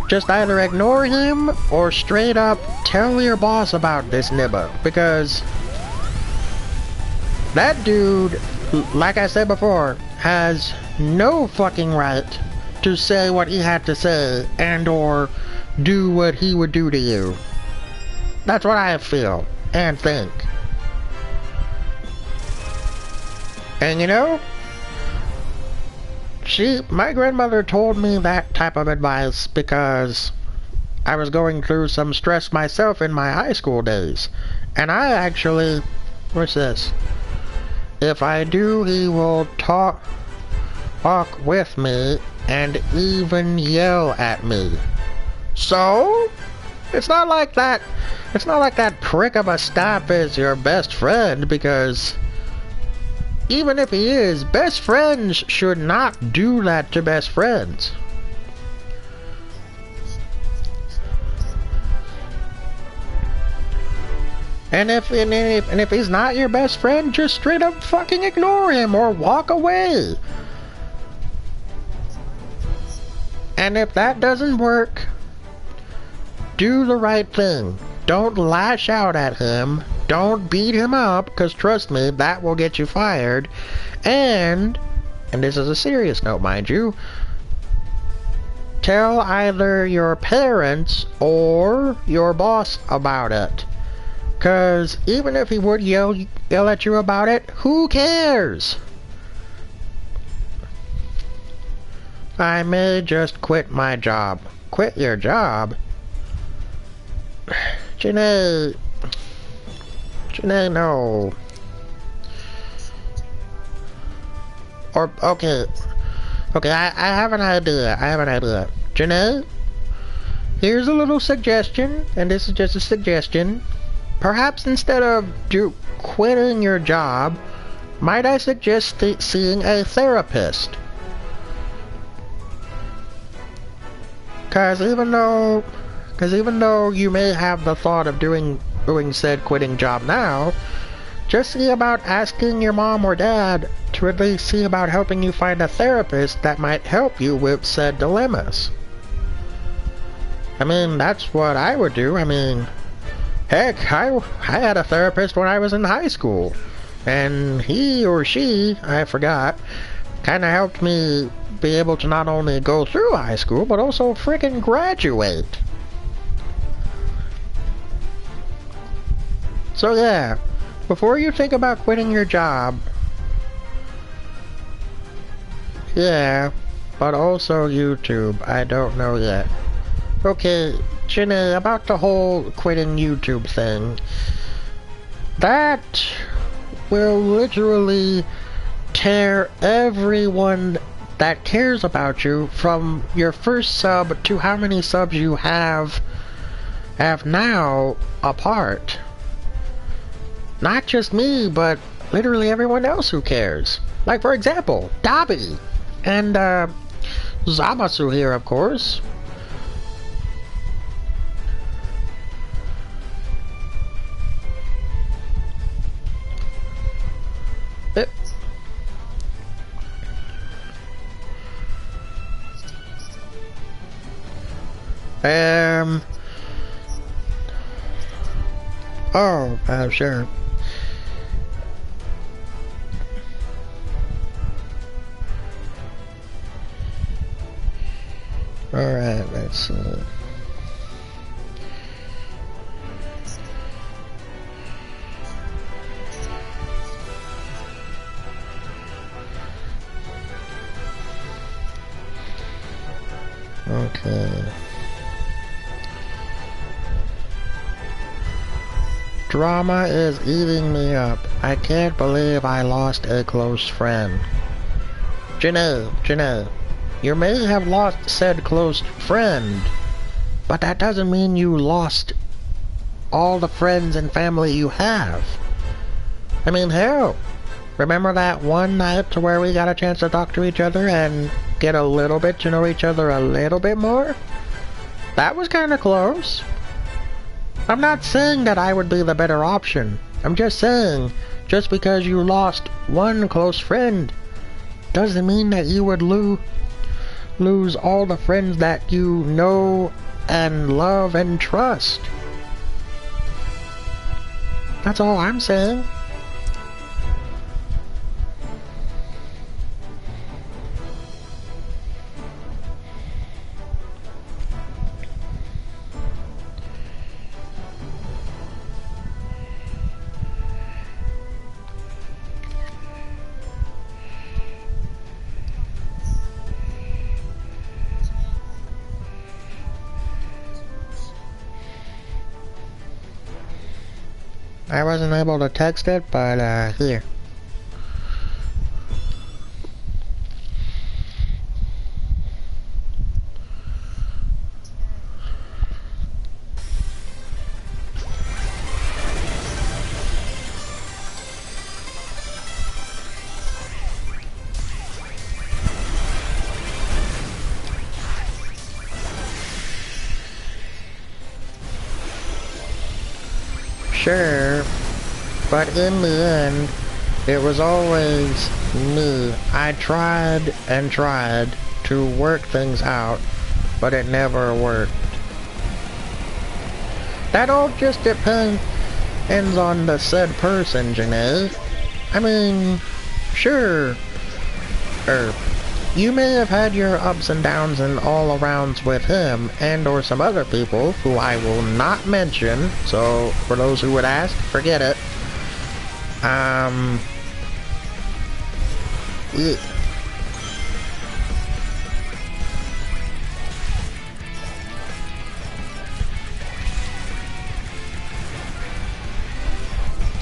just either ignore him or straight up tell your boss about this nibba, because that dude, like I said before, has no fucking right to say what he had to say and or do what he would do to you. That's what I feel and think. And you know, my grandmother told me that type of advice because I was going through some stress myself in my high school days. And I actually, what's this? If I do, he will talk with me and even yell at me. So, it's not like that prick of a staff is your best friend, because even if he is, best friends should not do that to best friends. And if he's not your best friend, just straight up fucking ignore him or walk away. And if that doesn't work, do the right thing. Don't lash out at him. Don't beat him up, because trust me, that will get you fired. And this is a serious note, mind you, tell either your parents or your boss about it. Because even if he would yell at you about it, who cares? I may just quit my job. Quit your job? Janae, no. Or, okay, I have an idea. Janae, here's a little suggestion, and this is just a suggestion. Perhaps instead of quitting your job, might I suggest seeing a therapist? Cause even though you may have the thought of doing said quitting job now, just see about asking your mom or dad to at least see about helping you find a therapist that might help you with said dilemmas. I mean, that's what I would do. I mean, heck, I had a therapist when I was in high school, and he or she, I forgot, kind of helped me be able to not only go through high school, but also freaking graduate. So yeah, before you think about quitting your job, yeah, but also YouTube, I don't know yet. Okay, Jenny, about the whole quitting YouTube thing, that will literally tear everyone that cares about you from your first sub to how many subs you have now apart. Not just me, but literally everyone else who cares. Like, for example, Dobby and Zamasu here, of course. Sure. Alright, let's see. Okay. Drama is eating me up. I can't believe I lost a close friend. Janelle, you may have lost said close friend, but that doesn't mean you lost all the friends and family you have. I mean, hell, remember that one night to where we got a chance to talk to each other and get a little bit to know each other a little bit more? That was kinda close. I'm not saying that I would be the better option. I'm just saying, just because you lost one close friend doesn't mean that you would lose all the friends that you know and love and trust. That's all I'm saying. I wasn't able to text it, but here. Sure. But in the end, it was always me. I tried and tried to work things out, but it never worked. That all just depends on the said person, you know? I mean, sure, you may have had your ups and downs and all arounds with him and or some other people who I will not mention, so for those who would ask, forget it. Yeah.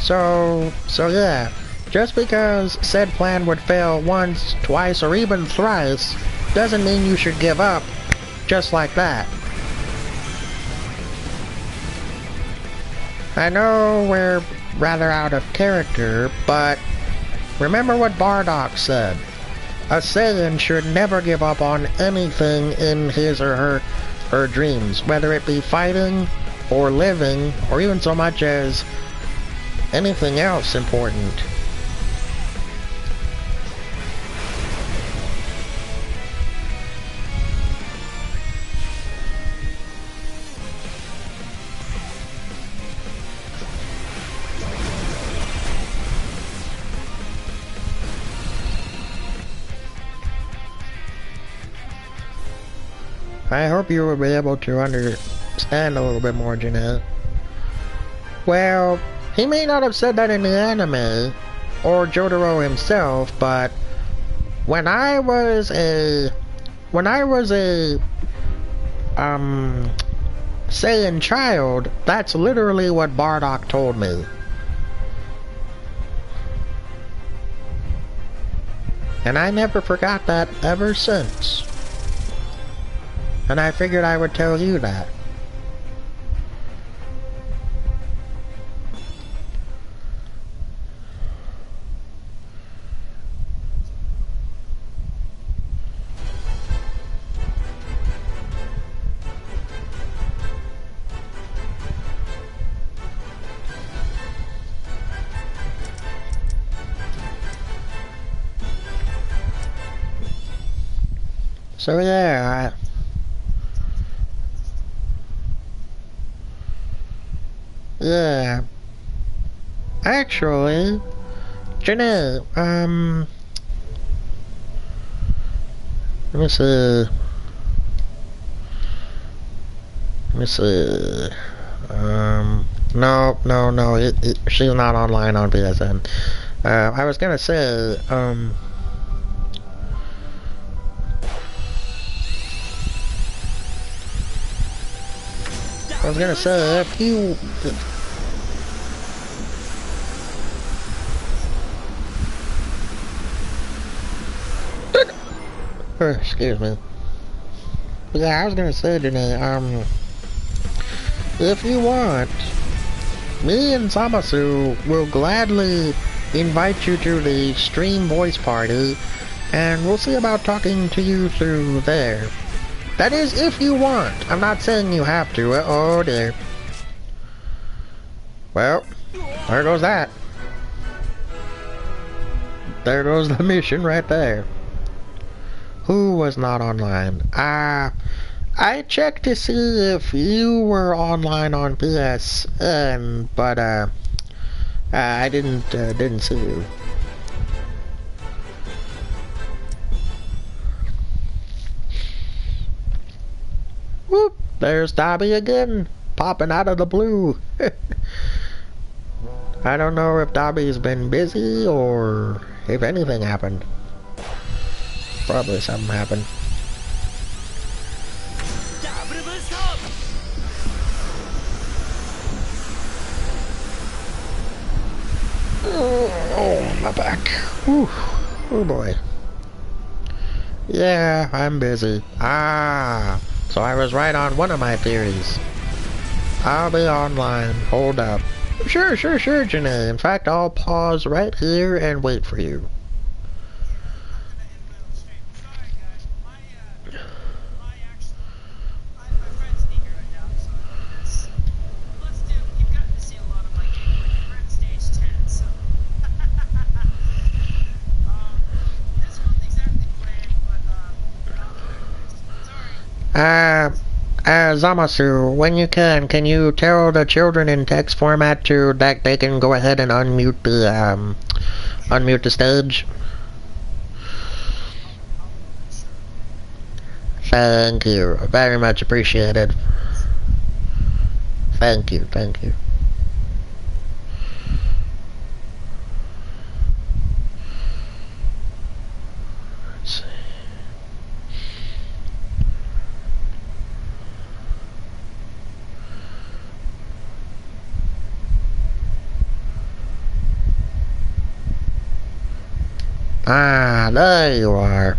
So yeah, just because said plan would fail once, twice, or even thrice, doesn't mean you should give up just like that. I know we're rather out of character, but remember what Bardock said. A Saiyan should never give up on anything in his or her dreams, whether it be fighting, or living, or even so much as anything else important. I hope you will be able to understand a little bit more, Jeanette. Well, he may not have said that in the anime, or Jotaro himself, but when I was a Saiyan child, that's literally what Bardock told me. And I never forgot that ever since. And I figured I would tell you that. So yeah, yeah. Actually, Janae, let me see. No, she's not online on PSN. I was gonna say, if you... excuse me. Yeah, I was gonna say today, if you want, me and Samasu will gladly invite you to the stream voice party, and we'll see about talking to you through there. That is, if you want. I'm not saying you have to. Oh dear. Well, there goes that. There goes the mission right there. Who was not online? I checked to see if you were online on PSN, but I didn't see you. Whoop! There's Dobby again, popping out of the blue. I don't know if Dobby's been busy or if anything happened. Probably something happened. Oh, my back. Whew. Oh boy. Yeah, I'm busy. So I was right on one of my theories. I'll be online. Hold up. Sure, Janae. In fact, I'll pause right here and wait for you. Zamasu, when you can you tell the children in text format that they can go ahead and unmute the stage? Thank you. Very much appreciated. Thank you. Let's see. Ah, there you are.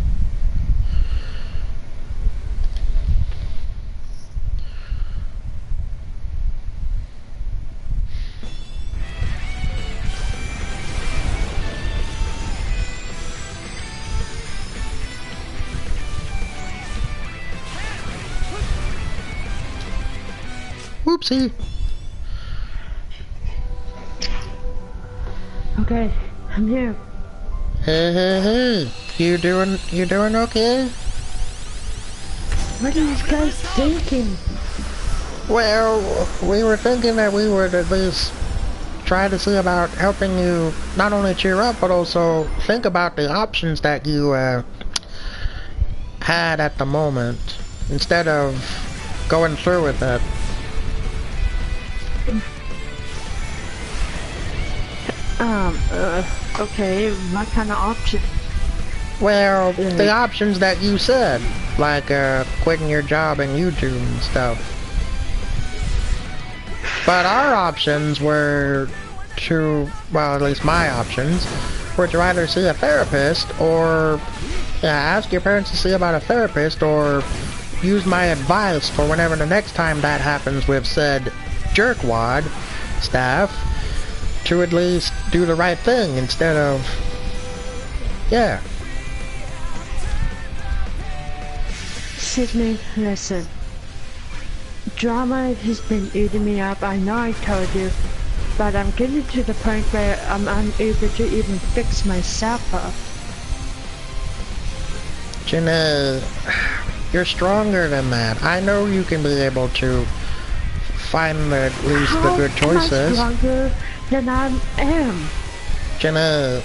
Whoopsie. Okay, I'm here. Hey. You doing okay? What are you guys thinking? Well, we were thinking that we would at least try to see about helping you not only cheer up, but also think about the options that you had at the moment, instead of going through with it. Okay, what kind of option? Well, the options that you said, like quitting your job and YouTube and stuff. But our options were to, well, at least my options, were to either see a therapist or ask your parents to see about a therapist, or use my advice for whenever the next time that happens with said jerkwad staff, to at least do the right thing instead of, yeah. Sidney, listen. Drama has been eating me up, I know I told you, but I'm getting to the point where I'm unable to even fix myself up. Jenna, you're stronger than that. I know you can be able to find at least the good choices. How am I stronger than I am? Jenna,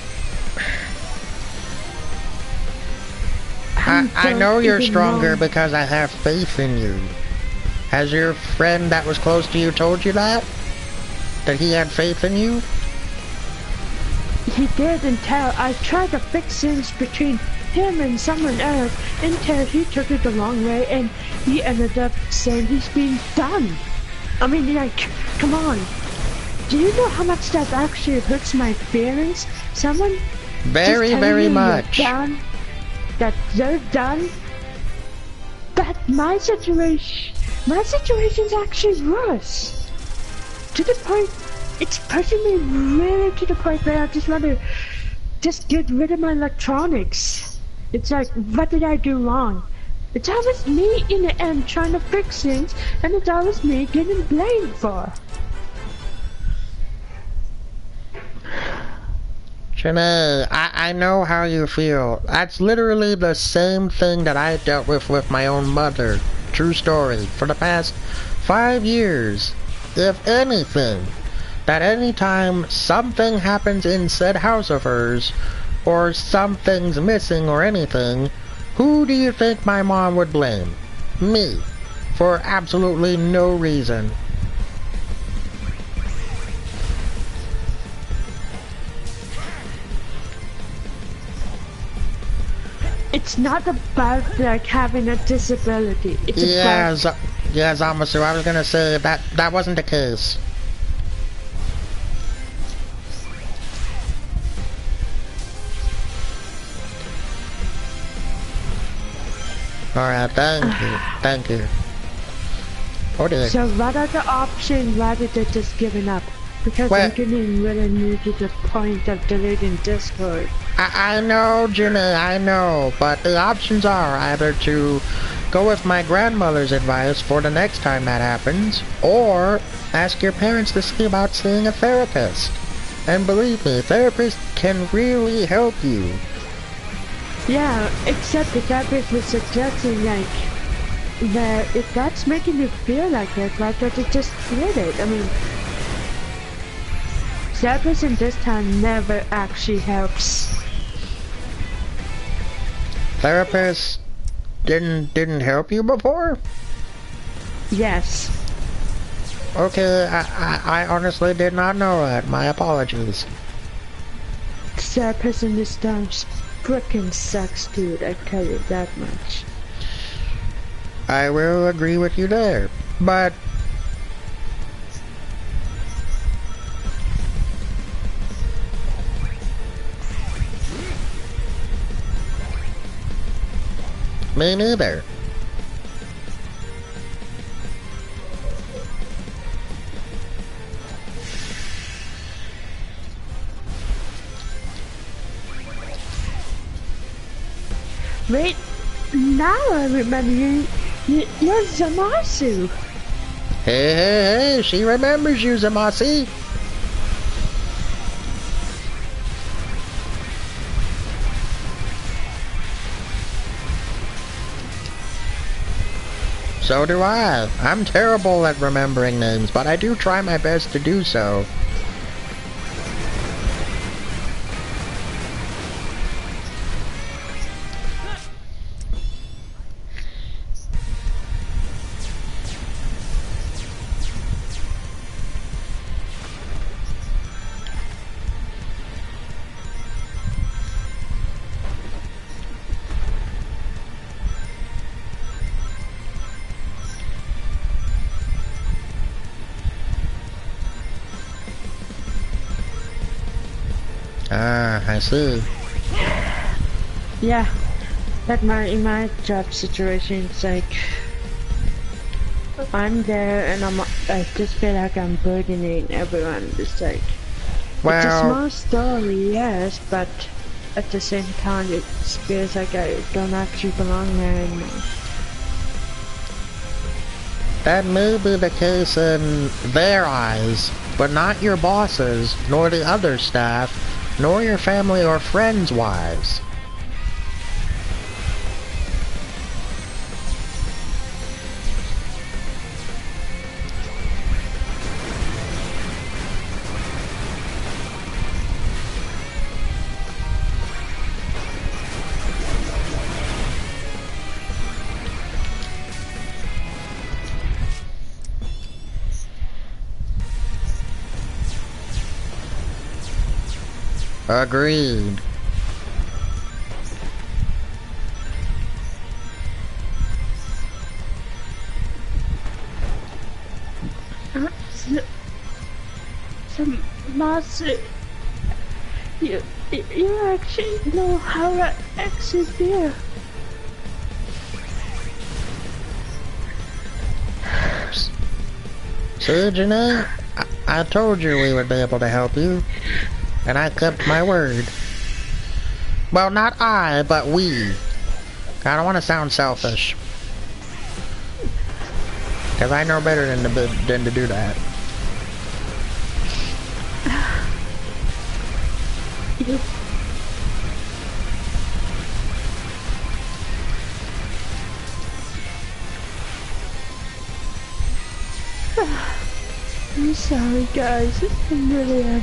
I know you're stronger because I have faith in you. Has your friend that was close to you told you that? That he had faith in you? He did until I tried to fix things between him and someone else, until he took it the long way and he ended up saying he's been done. I mean, like, come on. Do you know how much that actually hurts my feelings? Someone very much. That they're done. But my situation's actually worse. To the point, it's pushing me really to the point where I just want to just get rid of my electronics. It's like, what did I do wrong? It's always me in the end trying to fix things, and it's always me getting blamed for. Jenna, I know how you feel. That's literally the same thing that I dealt with my own mother. True story. For the past 5 years. If anything, that anytime something happens in said house of hers, or something's missing or anything, who do you think my mom would blame? Me. For absolutely no reason. It's not about like having a disability. It's about... Yes, Zamasu, I was gonna say that wasn't the case. Alright, thank you. Oh dear. So what are the options rather than just giving up? Because I'm getting really near to the point of deleting Discord. I know, Jenna, I know, but the options are either to go with my grandmother's advice for the next time that happens, or ask your parents to see about seeing a therapist. And believe me, therapists can really help you. Yeah, except the therapist was suggesting, like, But if that's making you feel like it, why don't you just quit it? I mean, therapist in this time never actually helps. Therapist didn't help you before? Yes. Okay, I honestly did not know that. My apologies. Therapist in this time frickin' sucks, dude. I tell you that much. I will agree with you there, but me neither. Wait, now I remember you. You're Zamasu. Hey, she remembers you, Zamasi. So do I. I'm terrible at remembering names, but I do try my best to do so. Ah, I see. Yeah, that in my job situation, it's like I'm there and I just feel like I'm burdening everyone. It's like it's a small story, yes, but at the same time, it feels like I don't actually belong there anymore. That may be the case in their eyes, but not your bosses, nor the other staff, nor your family or friends' wives. Agreed. Master, you actually know how I actually feel. See, Janae, I told you we would be able to help you. And I kept my word. Well, not I, but we. I don't want to sound selfish. Because I know better than to do that. I'm sorry, guys. I really am.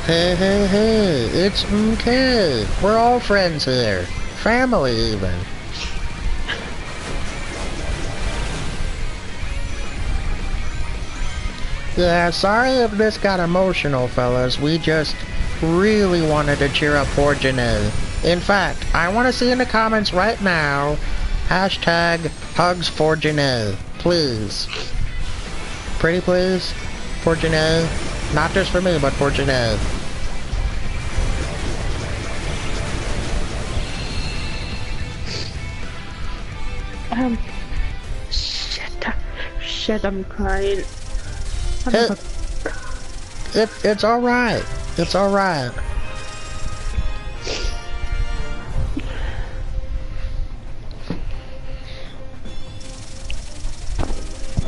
Hey, it's okay. We're all friends here. Family, even. Yeah, sorry if this got emotional, fellas. We just really wanted to cheer up poor Janae. In fact, I want to see in the comments right now, hashtag hugs for Janae. Please. Pretty please? For Janae. Not just for me, but for Janae. Shit, I'm crying. It's alright. It's alright.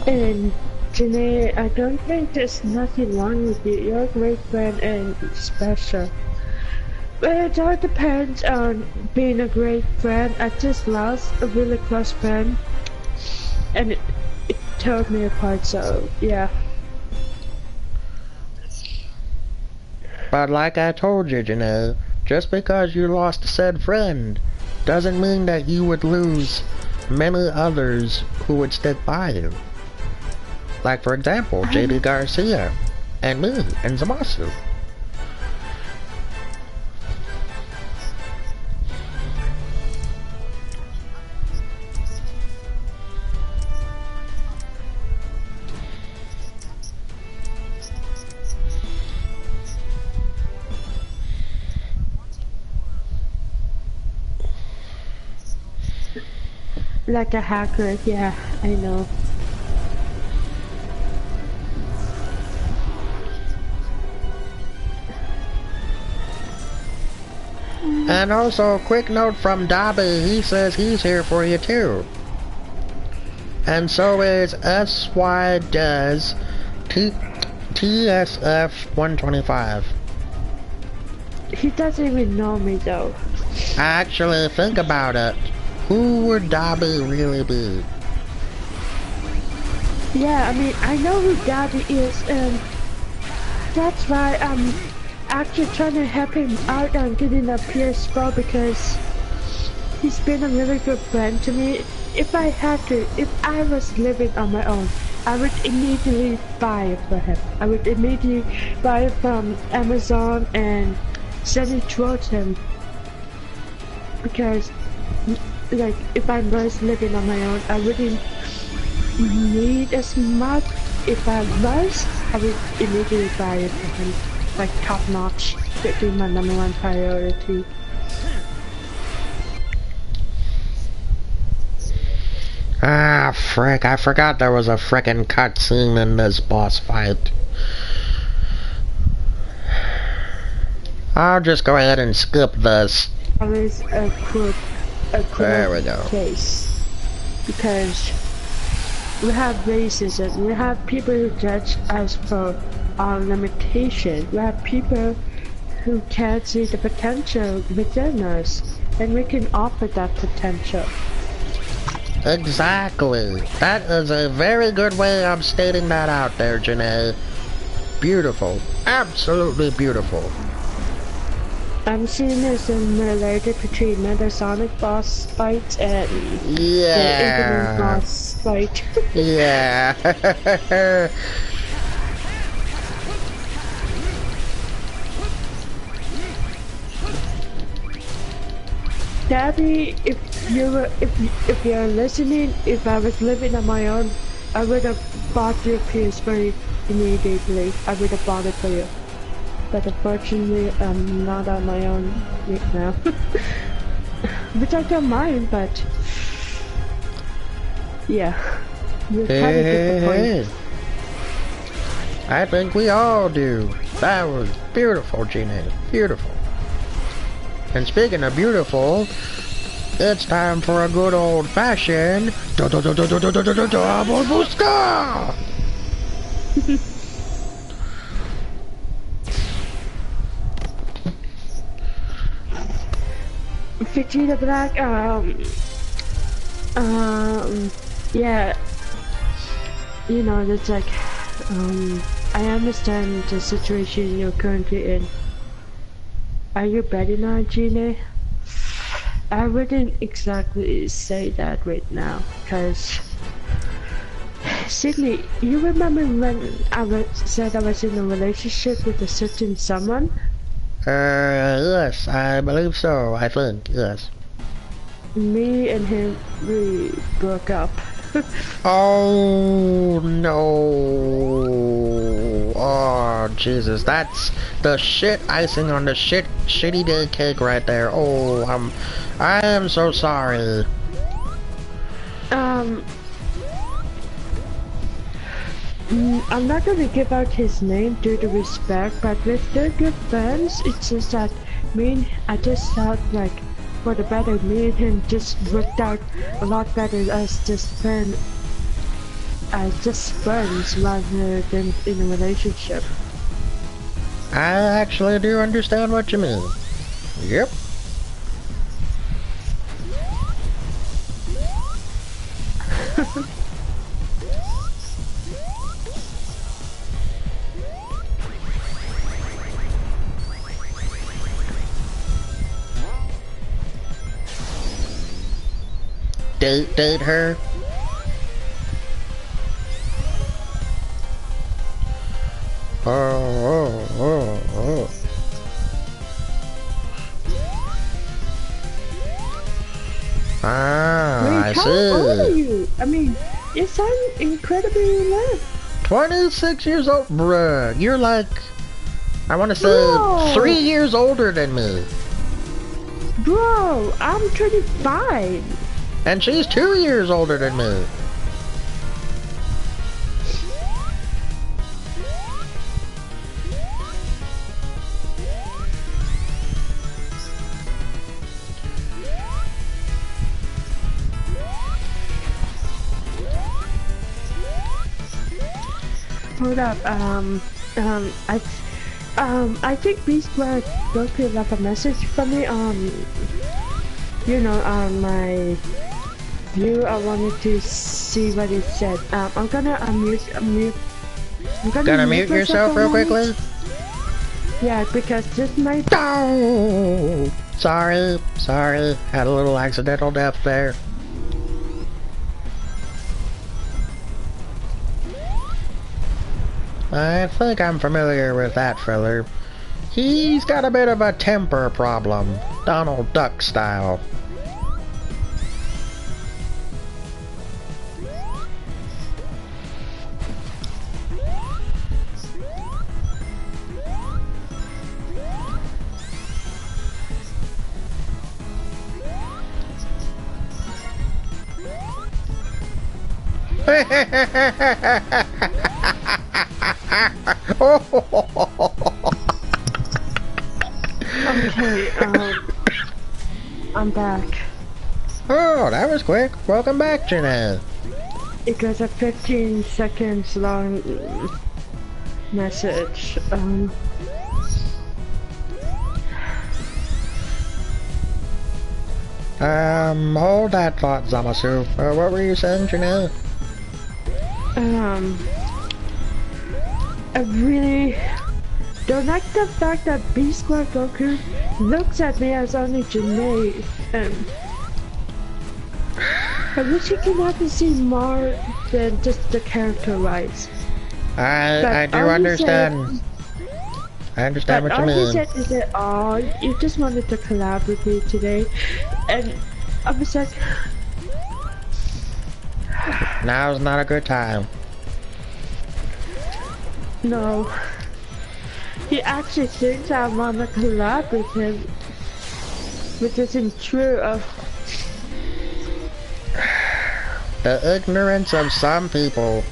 And Janae, I don't think there's nothing wrong with you. You're a great friend and special. But it all depends on being a great friend. I just lost a really close friend. and it tore me apart. So yeah. But like I told you, Janae, just because you lost said friend doesn't mean that you would lose many others who would stick by you. Like for example, JD Garcia and me and Zamasu. Like a hacker, yeah, I know. And also, quick note from Dobby, he says he's here for you too. And so is SY Does TSF 125. He doesn't even know me though. Actually, think about it. Who would Dobby really be? Yeah, I mean, I know who Daddy is, and that's why I'm actually trying to help him out on getting a PS4 because he's been a really good friend to me. If I was living on my own, I would immediately buy it for him. I would immediately buy it from Amazon and send it towards him. Because, like, if I was living on my own, I wouldn't need as much. If I was, I would immediately buy it for him. Like, top notch. That would be my #1 priority. Ah, frick, I forgot there was a frickin' cutscene in this boss fight. I'll just go ahead and skip this. Always a quick There we go. case. Because we have racism, we have people who judge us for our limitation, we have people who can't see the potential within us, and we can offer that potential. Exactly. That is a very good way of stating that out there, Janae. Beautiful. Absolutely beautiful. I'm seeing this in related between the Sonic boss fight and the Infinite boss fight. Yeah. Daddy, if you're listening, if I was living on my own, I would have bought your PS4 immediately. I would have bought it for you. But unfortunately, I'm not on my own right now. Which I don't mind, but yeah, you kind of get the point. I think we all do. That was beautiful, Gina. Beautiful. And speaking of beautiful, it's time for a good old-fashioned double booster! Vegeta Black, yeah, you know, it's like, I understand the situation you're currently in. Are you better now, Gina? I wouldn't exactly say that right now, because Sidney, you remember when I said I was in a relationship with a certain someone? Yes, I believe so, I think, yes. Me and him, we broke up. Oh, no. Oh, Jesus, that's the shit icing on the shitty day cake right there. Oh, I am so sorry. I'm not gonna give out his name due to respect, but we're still good friends. It's just that I just thought like, for the better, me and him just worked out a lot better as just friends rather than in a relationship. I actually do understand what you mean. Yep. date her? Oh. Ah, Wait, I how see. old are you? I mean, you sound incredibly young. 26 years old? Bruh, you're like, I want to say Bro. 3 years older than me. Bro, I'm 25. And she's 2 years older than me. Hold up, I think B Square Goku left a message for me you know, on my view. I wanted to see what it said. I'm gonna mute. I'm Gonna mute yourself real quickly? Yeah, because this might. Oh, sorry. Had a little accidental death there. I think I'm familiar with that fella. He's got a bit of a temper problem, Donald Duck style. Okay, I'm back. Oh, that was quick. Welcome back, Jenna. It was a 15 seconds long message. Hold that thought, Zamasu. What were you saying, Jenna? I really don't like the fact that B Square Goku looks at me as only Janae. I wish he could have seen more than just the character-wise. I do understand. I understand what you mean. All he said is that, oh, you just wanted to collab with me today. And I was like... Now's not a good time. No. He actually thinks I want to collab with him. Which isn't true. The ignorance of some people.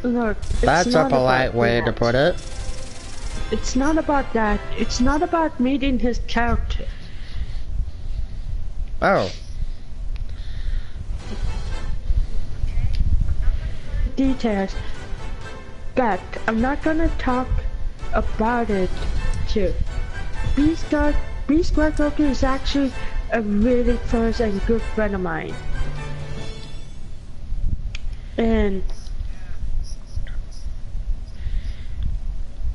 Look, That's a polite way to put it. It's not about that. It's not about meeting his character. Oh. Details. But I'm not gonna talk about it too. B-Square Goku is actually a really close and good friend of mine. And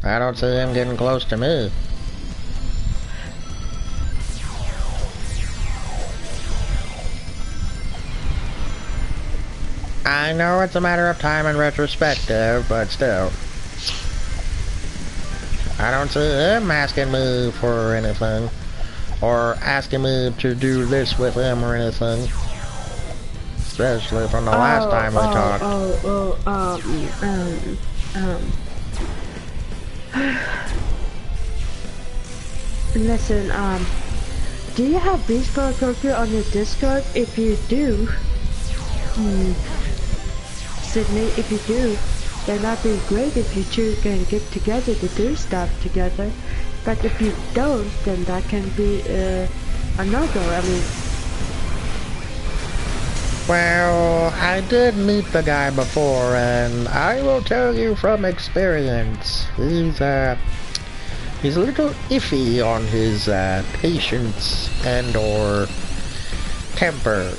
I don't see him getting close to me. I know it's a matter of time and retrospective, but still. I don't see him asking me for anything. Or asking me to do this with him or anything. Especially from the last time we talked. Listen, do you have baseball Tokyo on your Discord? If you do, Sydney, if you do, then that'd be great if you two can get together to do stuff together. But if you don't, then that can be a no-go. I mean, well, I did meet the guy before, and I will tell you from experience, he's a little iffy on his patience and or temper.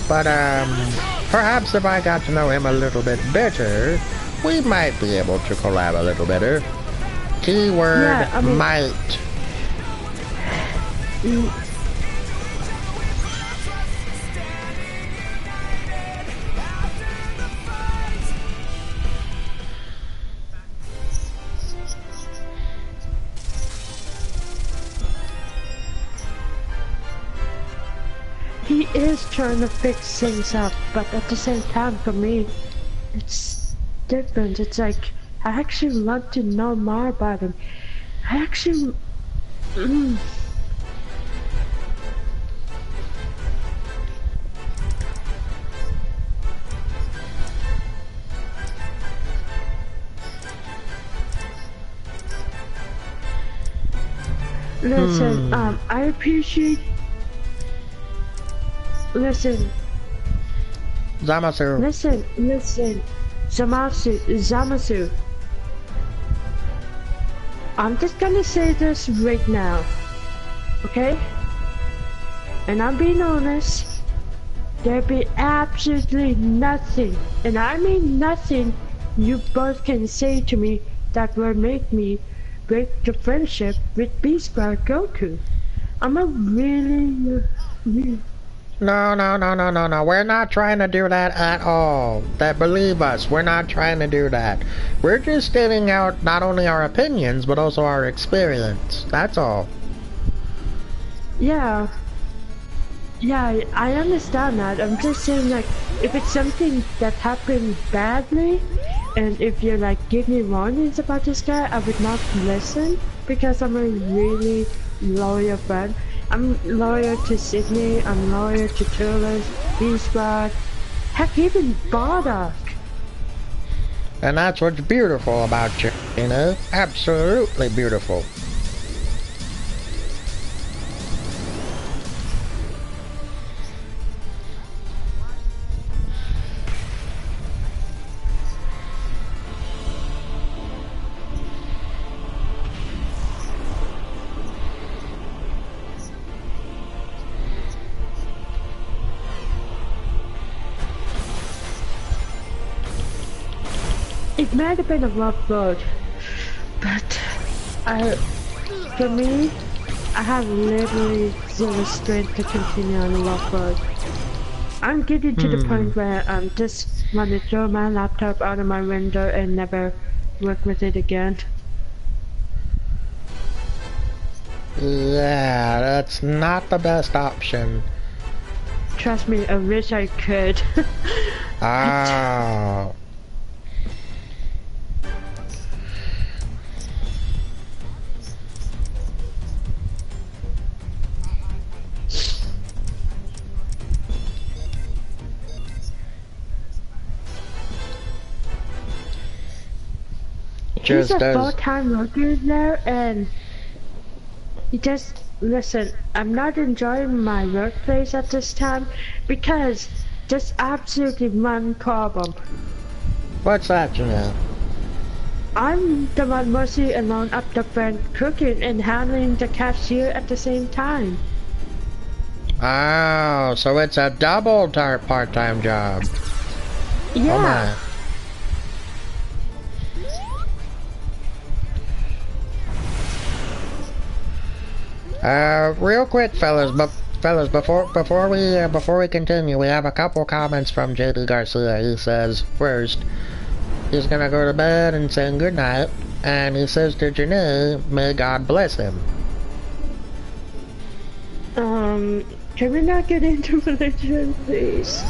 But perhaps if I got to know him a little bit better, we might be able to collab a little better. Keyword, yeah, I mean, might. He is trying to fix things up, but at the same time, for me, it's different. It's like, I actually want to know more about him. I actually... Listen, I appreciate... Listen. Zamasu. Listen. Zamasu. I'm just gonna say this right now. Okay? And I'm being honest. There'd be absolutely nothing, and I mean nothing, you both can say to me that will make me break the friendship with B-Squad Goku. I'm a really... No, we're not trying to do that at all. Believe us, we're not trying to do that. We're just stating out not only our opinions, but also our experience. That's all. Yeah, I understand that. I'm just saying, like, if it's something that happened badly, and if you, like, give me warnings about this guy, I would not listen, because I'm a really loyal friend. I'm loyal to Sydney, I'm loyal to Turles, B-Squad, heck, even Bardock. And that's what's beautiful about you, you know? Absolutely beautiful. It might have been a rough road, but for me, I have literally zero strength to continue on the rough road. I'm getting to the point where I'm just want to throw my laptop out of my window and never work with it again. Yeah, that's not the best option. Trust me, I wish I could. Ah. He's a full-time worker there, and he just, listen, I'm not enjoying my workplace at this time because there's absolutely one problem. What's that, you know? I'm the one mostly alone up the front cooking and handling the cashier at the same time. Oh, so it's a double part-time job. Yeah. Oh my. Real quick, fellas, before we continue, we have a couple comments from JD Garcia. He says, first, he's gonna go to bed and say good night, and he says to Janae, may God bless him. Can we not get into religion, please?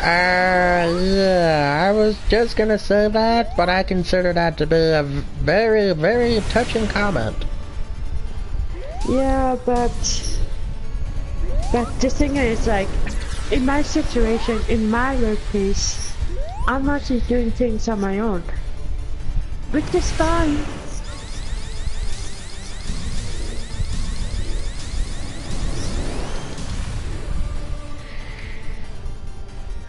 Yeah, I was just gonna say that, but I consider that to be a very, very touching comment. Yeah, but the thing is, like, in my situation, in my workplace, I'm actually doing things on my own, which is fine.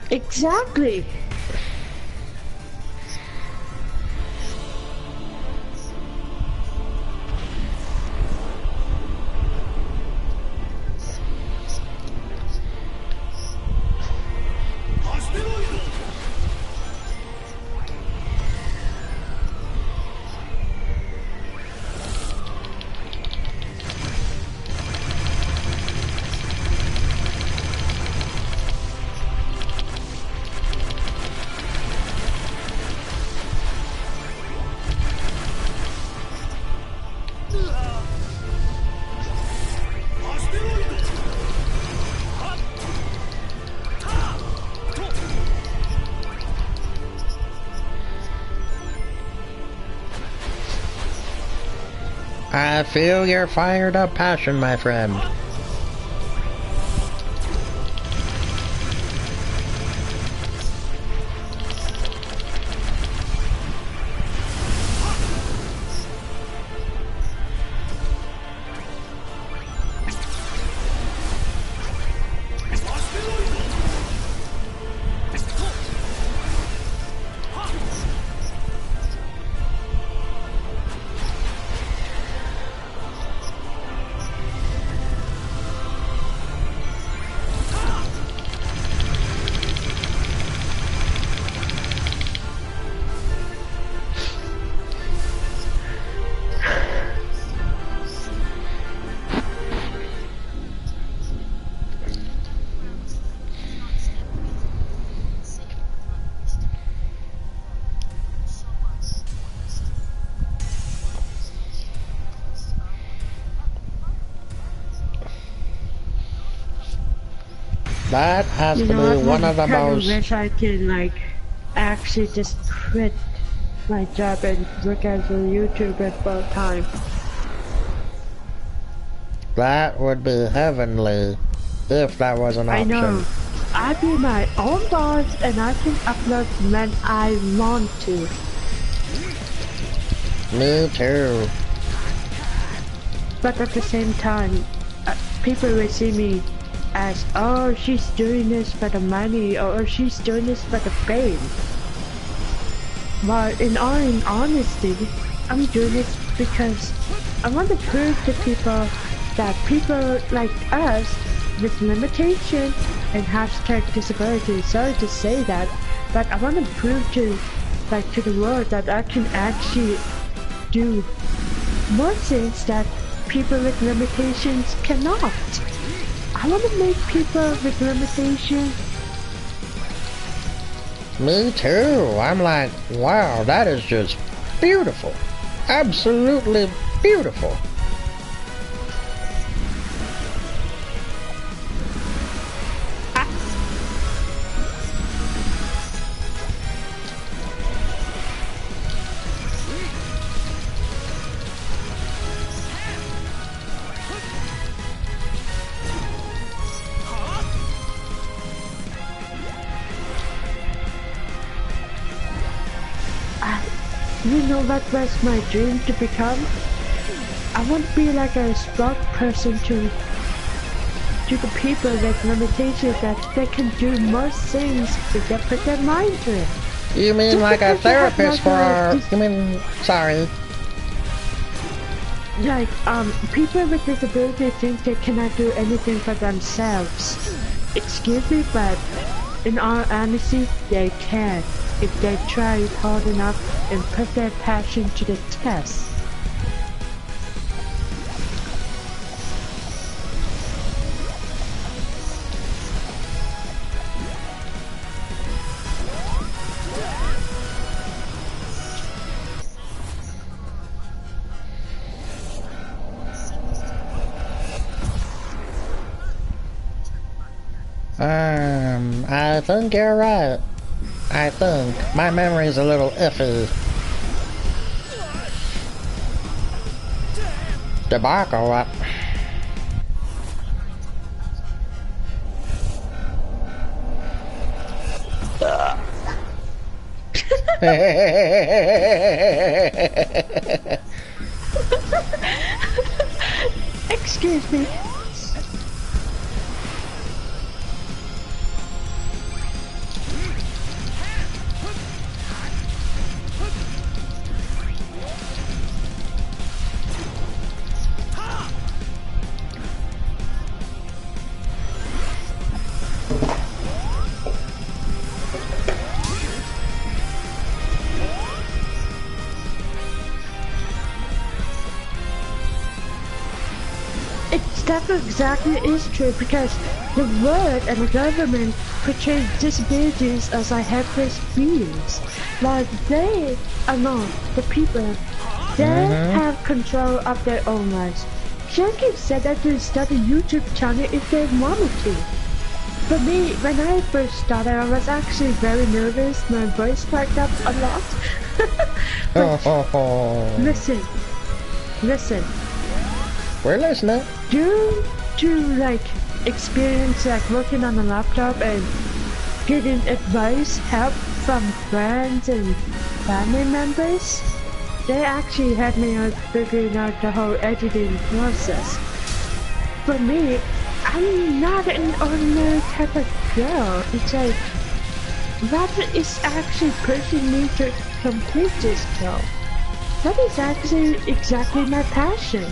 Exactly. I feel your fired up passion, my friend. That has to be one of the most... I wish I could, like, actually just quit my job and work as a YouTuber full time. That would be heavenly, if that was an option. I know. I'd be my own boss and I can upload when I want to. Me too. But at the same time, people will see me as, oh, she's doing this for the money, or she's doing this for the fame. But in all honesty, I'm doing it because I want to prove to people that people like us with limitation and hashtag disability, sorry to say that, but I want to prove to the world that I can actually do more things that people with limitations cannot. I want to make people with limitations. Me too. I'm like, wow, that is just beautiful. Absolutely beautiful. You know what was my dream to become? I want to be like a spokesperson to the people with limitations, that they can do more things if they put their mind to it. You mean just like a therapist for our... You mean... Sorry. Like, people with disabilities think they cannot do anything for themselves. Excuse me, but in all honesty, they can, if they try hard enough and put their passion to the test. I think you're right. I think. My memory's a little iffy. Debacle up. Excuse me. That exactly is true because the world and the government portray disabilities as I have these beings, while they are not the people. They have control of their own lives. Jackie said that they start a YouTube channel if they wanted to. For me, when I first started, I was actually very nervous. My voice cracked up a lot. But listen. We're listening. Due to like experience like working on a laptop and getting advice, help from friends and family members, they actually had me out figuring out the whole editing process. For me, I'm not an ordinary type of girl. It's like that is actually pushing me to complete this job. That is actually exactly my passion.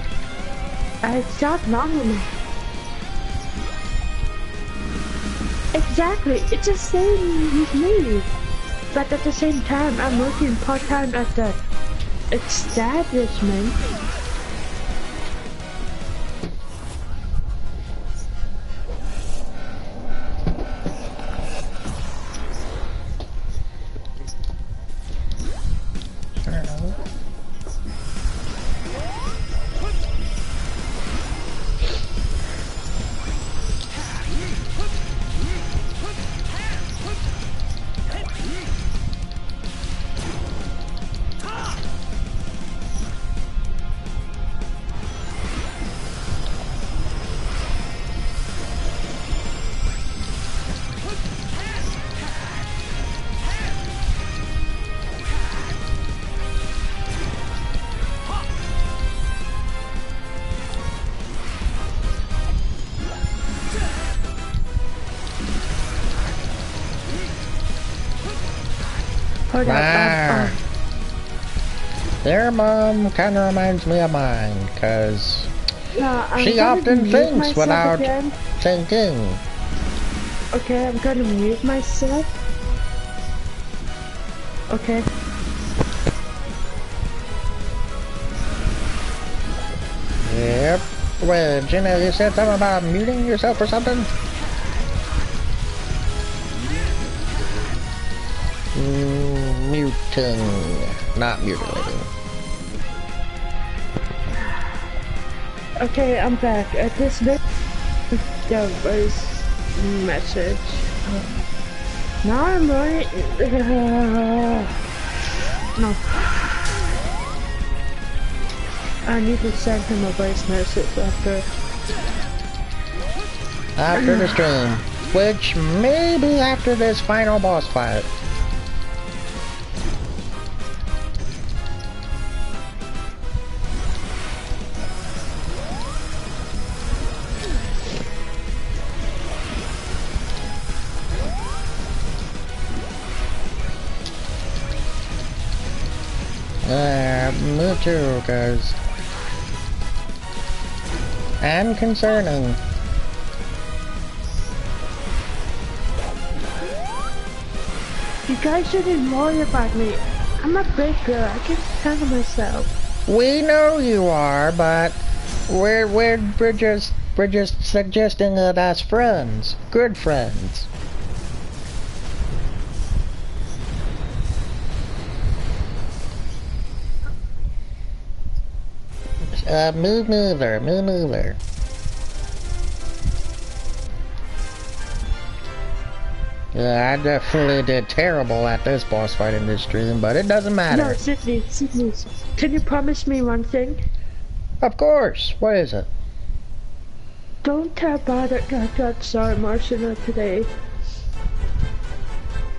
I thought long enough. Exactly, it's the same with me. But at the same time, I'm working part-time at the establishment. Wow. Their mom kind of reminds me of mine, because she often thinks without thinking. Okay, I'm gonna mute myself. Okay. Yep. Well, Jenna, you said something about muting yourself or something? Muting, not mutilating. Okay, I'm back. This the voice message. Now I'm right. No. I need to send him a voice message after the stream, which may be after this final boss fight. Me too, guys. And concerning. You guys shouldn't worry about me. I'm a big girl. I can handle myself. We know you are, but we're just suggesting it as friends, good friends. Me neither. Yeah, I definitely did terrible at this boss fight in this stream, but it doesn't matter. No, Sidney, can you promise me one thing? Of course. What is it? Don't tell Bob that I got so emotional today.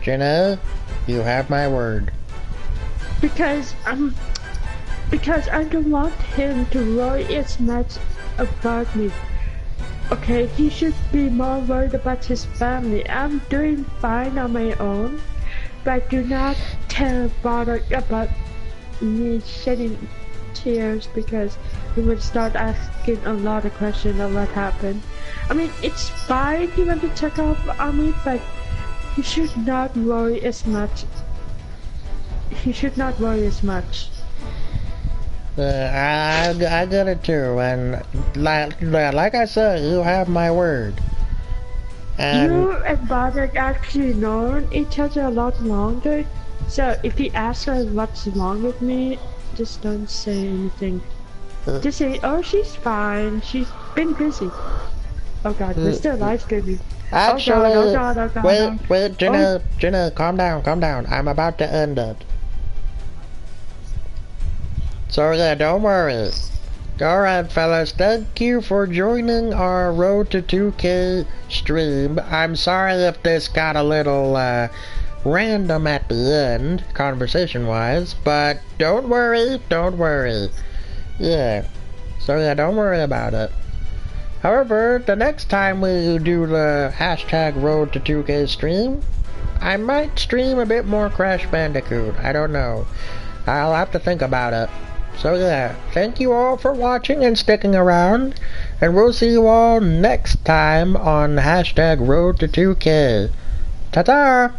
Jenna, you have my word. Because I don't want him to worry as much about me. Okay, he should be more worried about his family. I'm doing fine on my own, but do not bother about me shedding tears because he would start asking a lot of questions of what happened. I mean, it's fine he went to check up on me, but he should not worry as much. He should not worry as much. I get it too, and like I said, you have my word. And you and Bartek actually known each other a lot longer, so if he asks her what's wrong with me, just don't say anything. Just say, oh, she's fine, she's been busy. Oh god, we're still live streaming. Actually, oh god, wait, Jenna, calm down. I'm about to end it. So yeah, don't worry. Alright fellas, thank you for joining our Road to 2K stream. I'm sorry if this got a little random at the end, conversation-wise, but don't worry. Yeah, so yeah, don't worry about it. However, the next time we do the hashtag Road to 2K stream, I might stream a bit more Crash Bandicoot. I don't know. I'll have to think about it. So yeah, thank you all for watching and sticking around, and we'll see you all next time on hashtag Road to 2K. Ta-ta!